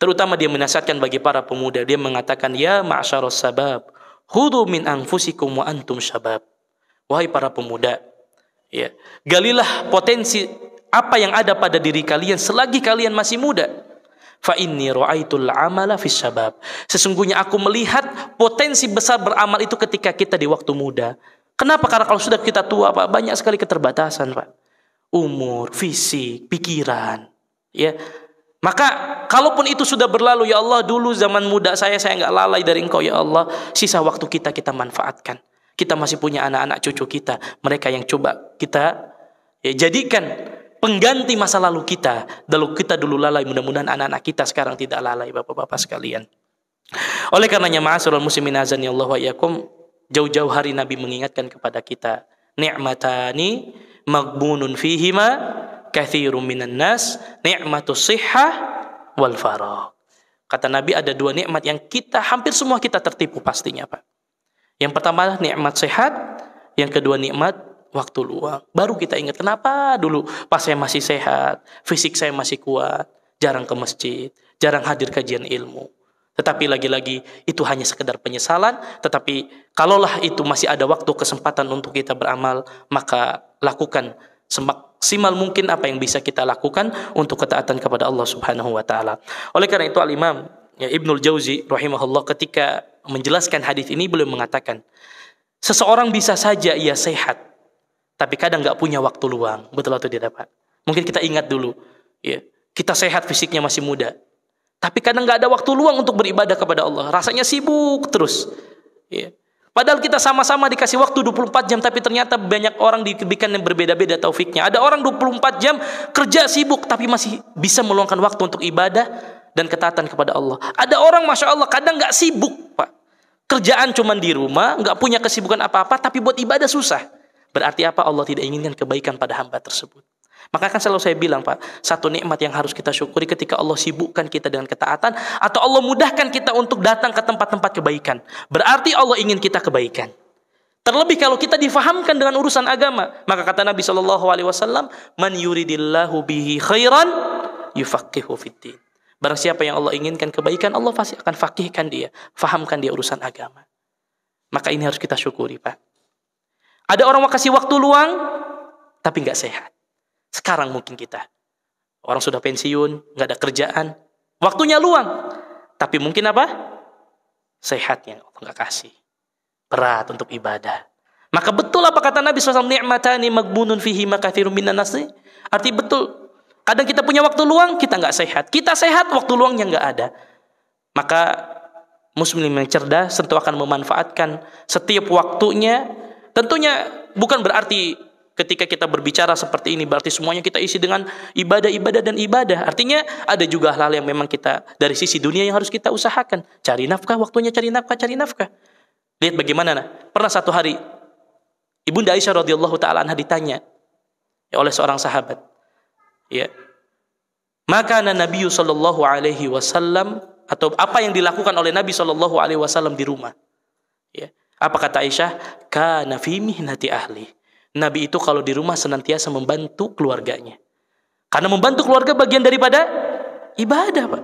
Terutama dia menasihatkan bagi para pemuda. Dia mengatakan, ya ma'syaras sabab, khudhu min anfusikum wa antum syabab. Wahai para pemuda, ya, galilah potensi apa yang ada pada diri kalian selagi kalian masih muda. Fa inni ra'aitul amala fis syabab. Sesungguhnya aku melihat potensi besar beramal itu ketika kita di waktu muda. Kenapa? Karena kalau sudah kita tua, Pak, banyak sekali keterbatasan, Pak. Umur, fisik, pikiran. Ya, maka kalaupun itu sudah berlalu, ya Allah, dulu zaman muda saya nggak lalai dari Engkau, ya Allah. Sisa waktu kita manfaatkan. Kita masih punya anak-anak cucu kita, mereka yang coba kita jadikan pengganti masa lalu kita. Lalu kita dulu lalai, mudah-mudahan anak-anak kita sekarang tidak lalai, bapak-bapak sekalian. Oleh karenanya, ma'asyiral muslimin azani Allah wa iyyakum, jauh-jauh hari Nabi mengingatkan kepada kita, ni'matani maghbunun fihima katsirun minan nas, ni'matus shihhah wal faragh. Kata Nabi, ada dua nikmat yang kita hampir semua kita tertipu pastinya, Pak. Yang pertama nikmat sehat, yang kedua nikmat waktu luang. Baru kita ingat, kenapa dulu pas saya masih sehat, fisik saya masih kuat, jarang ke masjid, jarang hadir kajian ilmu. Tetapi lagi-lagi itu hanya sekedar penyesalan. Tetapi kalaulah itu masih ada waktu, kesempatan untuk kita beramal, maka lakukan semaksimal mungkin apa yang bisa kita lakukan untuk ketaatan kepada Allah Subhanahu wa taala. Oleh karena itu Al-Imam Ibnul Jauzi rahimahullah ketika menjelaskan hadis ini, beliau mengatakan, seseorang bisa saja ia sehat, tapi kadang nggak punya waktu luang. Betul atau tidak, Pak? Mungkin kita ingat dulu, ya, kita sehat, fisiknya masih muda, tapi kadang nggak ada waktu luang untuk beribadah kepada Allah. Rasanya sibuk terus. Ya. Padahal kita sama-sama dikasih waktu 24 jam, tapi ternyata banyak orang diberikan yang berbeda-beda taufiknya. Ada orang 24 jam kerja sibuk, tapi masih bisa meluangkan waktu untuk ibadah dan ketaatan kepada Allah. Ada orang Masya Allah kadang nggak sibuk, Pak. Kerjaan cuman di rumah, nggak punya kesibukan apa-apa, tapi buat ibadah susah. Berarti apa? Allah tidak inginkan kebaikan pada hamba tersebut. Maka kan selalu saya bilang, Pak, satu nikmat yang harus kita syukuri ketika Allah sibukkan kita dengan ketaatan, atau Allah mudahkan kita untuk datang ke tempat-tempat kebaikan. Berarti Allah ingin kita kebaikan. Terlebih kalau kita difahamkan dengan urusan agama, maka kata Nabi SAW, "Man yuridillahu bihi khairan yufaqihu fiddin." Barang siapa yang Allah inginkan kebaikan, Allah pasti akan fakihkan dia, fahamkan dia urusan agama. Maka ini harus kita syukuri, Pak. Ada orang mau kasih waktu luang, tapi nggak sehat. Sekarang mungkin kita, orang sudah pensiun, nggak ada kerjaan, waktunya luang, tapi mungkin apa? Sehatnya Allah nggak kasih, berat untuk ibadah. Maka betul apa kata Nabi SAW, ni'matani magbunun fihi makathirun minan nasi. Arti betul. Kadang kita punya waktu luang, kita nggak sehat. Kita sehat, waktu luangnya nggak ada. Maka muslim yang cerdas tentu akan memanfaatkan setiap waktunya. Tentunya bukan berarti ketika kita berbicara seperti ini berarti semuanya kita isi dengan ibadah dan ibadah. Artinya ada juga hal-hal yang memang kita dari sisi dunia yang harus kita usahakan. Cari nafkah, waktunya cari nafkah. Lihat bagaimana. Pernah satu hari Ibunda Aisyah radhiyallahu taala anha ditanya oleh seorang sahabat. Ya. Maka Nabi sallallahu alaihi wasallam, atau apa yang dilakukan oleh Nabi sallallahu alaihi wasallam di rumah. Ya. Apa kata Aisyah? Kana fi mihnati ahli. Nabi itu kalau di rumah senantiasa membantu keluarganya. Karena membantu keluarga bagian daripada ibadah, Pak.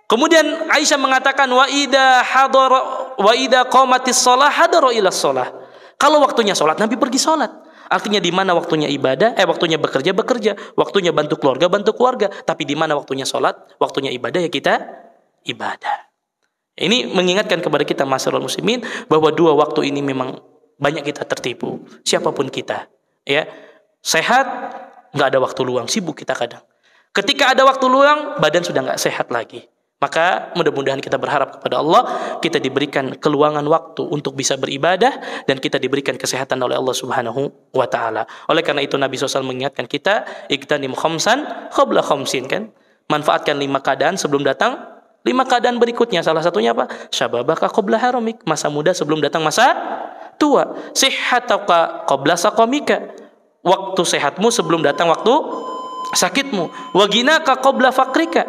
Kemudian Aisyah mengatakan wa idza qamatis shalah hadara ila shalah. Kalau waktunya salat, Nabi pergi salat. Artinya di mana waktunya ibadah, waktunya bekerja, waktunya bantu keluarga. Tapi di mana waktunya salat, waktunya ibadah ya kita ibadah. Ini mengingatkan kepada kita masyarakat muslimin bahwa dua waktu ini memang banyak kita tertipu, siapapun kita, ya. Sehat, nggak ada waktu luang, sibuk kita kadang. Ketika ada waktu luang, badan sudah nggak sehat lagi. Maka mudah-mudahan kita berharap kepada Allah, kita diberikan keluangan waktu untuk bisa beribadah dan kita diberikan kesehatan oleh Allah Subhanahu wa taala. Oleh karena itu Nabi SAW mengingatkan kita, igtanim khamsan qabla khamsin, kan? Manfaatkan 5 keadaan sebelum datang 5 keadaan berikutnya. Salah satunya apa? Syababaka qabla haramik, masa muda sebelum datang masa tua. Sihhataka qabla saqamika, waktu sehatmu sebelum datang waktu sakitmu. Wa ginaka qabla faqrika,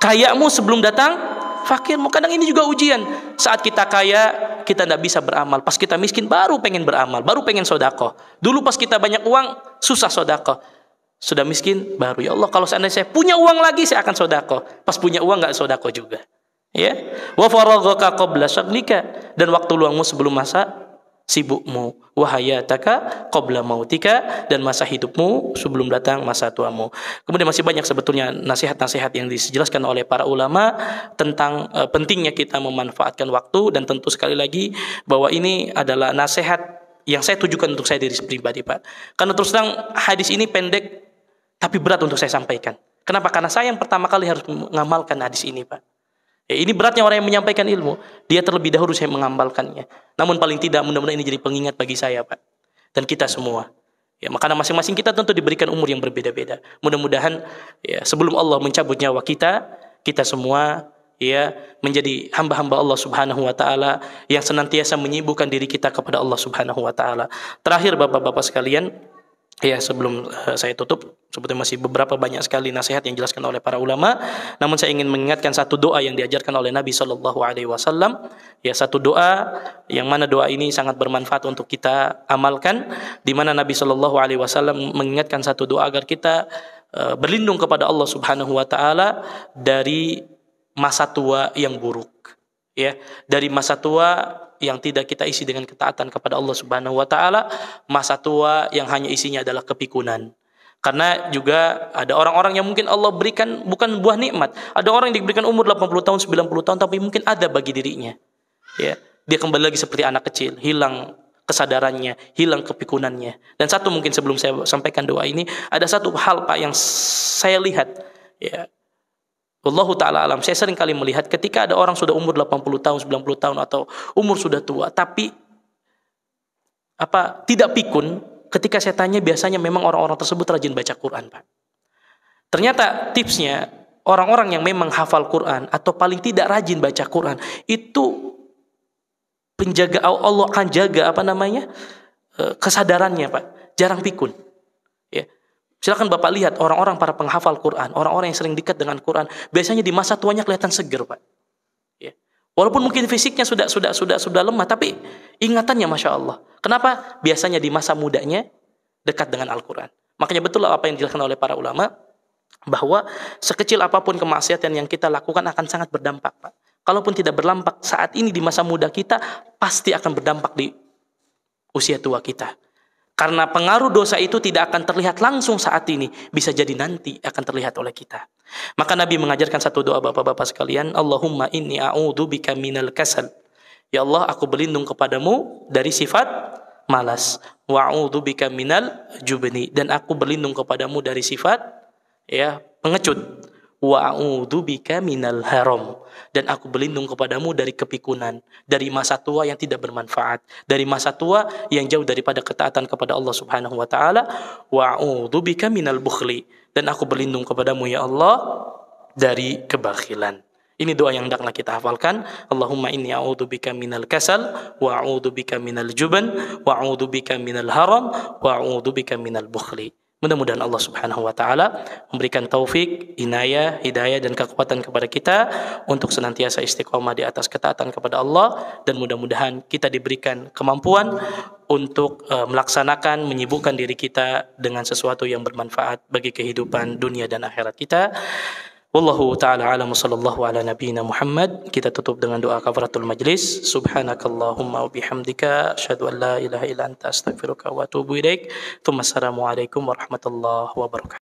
kayamu sebelum datang fakirmu. Kadang ini juga ujian. Saat kita kaya, kita tidak bisa beramal. Pas kita miskin, baru pengen beramal, baru pengen sedekah. Dulu pas kita banyak uang, susah sedekah. Sudah miskin, baru ya Allah, kalau seandainya saya punya uang lagi, saya akan sedekah. Pas punya uang, nggak sedekah juga. Ya, wa faraghaka qabla syaghlika, dan waktu luangmu sebelum masa sibukmu. Wa hayataka qabla mautika, dan masa hidupmu sebelum datang masa tuamu. Kemudian masih banyak sebetulnya nasihat-nasihat yang dijelaskan oleh para ulama tentang pentingnya kita memanfaatkan waktu, dan tentu sekali lagi bahwa ini adalah nasihat yang saya tujukan untuk saya diri pribadi, Pak. Karena terus terang hadis ini pendek tapi berat untuk saya sampaikan. Kenapa? Karena saya yang pertama kali harus mengamalkan hadis ini, Pak. Ya, ini beratnya orang yang menyampaikan ilmu. Dia terlebih dahulu saya mengamalkannya. Namun paling tidak mudah-mudahan ini jadi pengingat bagi saya, Pak. Dan kita semua. Ya, makanya masing-masing kita tentu diberikan umur yang berbeda-beda. Mudah-mudahan ya, sebelum Allah mencabut nyawa kita, kita semua ya menjadi hamba-hamba Allah Subhanahu wa taala yang senantiasa menyibukkan diri kita kepada Allah Subhanahu wa taala. Terakhir Bapak-bapak sekalian, ya sebelum saya tutup, sebetulnya masih beberapa banyak sekali nasihat yang dijelaskan oleh para ulama. Namun saya ingin mengingatkan satu doa yang diajarkan oleh Nabi Shallallahu Alaihi Wasallam. Ya, satu doa yang mana doa ini sangat bermanfaat untuk kita amalkan. Di mana Nabi Shallallahu Alaihi Wasallam mengingatkan satu doa agar kita berlindung kepada Allah Subhanahu Wa Taala dari masa tua yang buruk. Ya, dari masa tua yang tidak kita isi dengan ketaatan kepada Allah Subhanahu wa taala, masa tua yang hanya isinya adalah kepikunan. Karena juga ada orang-orang yang mungkin Allah berikan bukan buah nikmat. Ada orang yang diberikan umur 80 tahun, 90 tahun tapi mungkin ada bagi dirinya. Ya, dia kembali lagi seperti anak kecil, hilang kesadarannya, hilang kepikunannya. Dan satu mungkin sebelum saya sampaikan doa ini, ada satu hal Pak yang saya lihat ya. Wallahu ta'ala alam. Saya sering kali melihat ketika ada orang sudah umur 80 tahun, 90 tahun atau umur sudah tua tapi tidak pikun, ketika saya tanya biasanya memang orang-orang tersebut rajin baca Quran, Pak. Ternyata tipsnya orang-orang yang memang hafal Quran atau paling tidak rajin baca Quran itu penjaga Allah akan jaga kesadarannya, Pak. Jarang pikun. Ya. Silakan Bapak lihat orang-orang para penghafal Quran, orang-orang yang sering dekat dengan Quran, biasanya di masa tuanya kelihatan seger, Pak. Ya. Walaupun mungkin fisiknya sudah lemah, tapi ingatannya Masya Allah. Kenapa? Biasanya di masa mudanya dekat dengan Al-Quran. Makanya betul apa yang dijelaskan oleh para ulama, bahwa sekecil apapun kemaksiatan yang kita lakukan akan sangat berdampak, Pak. Kalaupun tidak berdampak saat ini di masa muda kita, pasti akan berdampak di usia tua kita. Karena pengaruh dosa itu tidak akan terlihat langsung saat ini, bisa jadi nanti akan terlihat oleh kita. Maka Nabi mengajarkan satu doa bapak-bapak sekalian, Allahumma inni a'udzubika minal kasal. Ya Allah, aku berlindung kepadamu dari sifat malas. Wa a'udzubika minal jubni, dan aku berlindung kepadamu dari sifat pengecut. Wa a'udzubika minal haram, dan aku berlindung kepadamu dari kepikunan, dari masa tua yang tidak bermanfaat, dari masa tua yang jauh daripada ketaatan kepada Allah Subhanahu wa taala. Wa a'udzubika minal bukhli, dan aku berlindung kepadamu ya Allah dari kebakhilan. Ini doa yang hendaklah kita hafalkan. Allahumma inni a'udzubika minal kasal wa a'udzubika minal juban wa a'udzubika minal haram wa a'udzubika minal bukhli. Mudah-mudahan Allah Subhanahu wa taala memberikan taufik, inayah, hidayah dan kekuatan kepada kita untuk senantiasa istiqomah di atas ketaatan kepada Allah, dan mudah-mudahan kita diberikan kemampuan untuk melaksanakan, menyibukkan diri kita dengan sesuatu yang bermanfaat bagi kehidupan dunia dan akhirat kita. Wallahu ta'ala a'lam, sallallahu ala nabiyyina Muhammad. Kita tutup dengan doa kafaratul majlis. Subhanakallahumma wa bihamdika asyhadu an la ilaha illa anta astaghfiruka wa atubu ilaik. Assalamualaikum warahmatullahi wabarakatuh.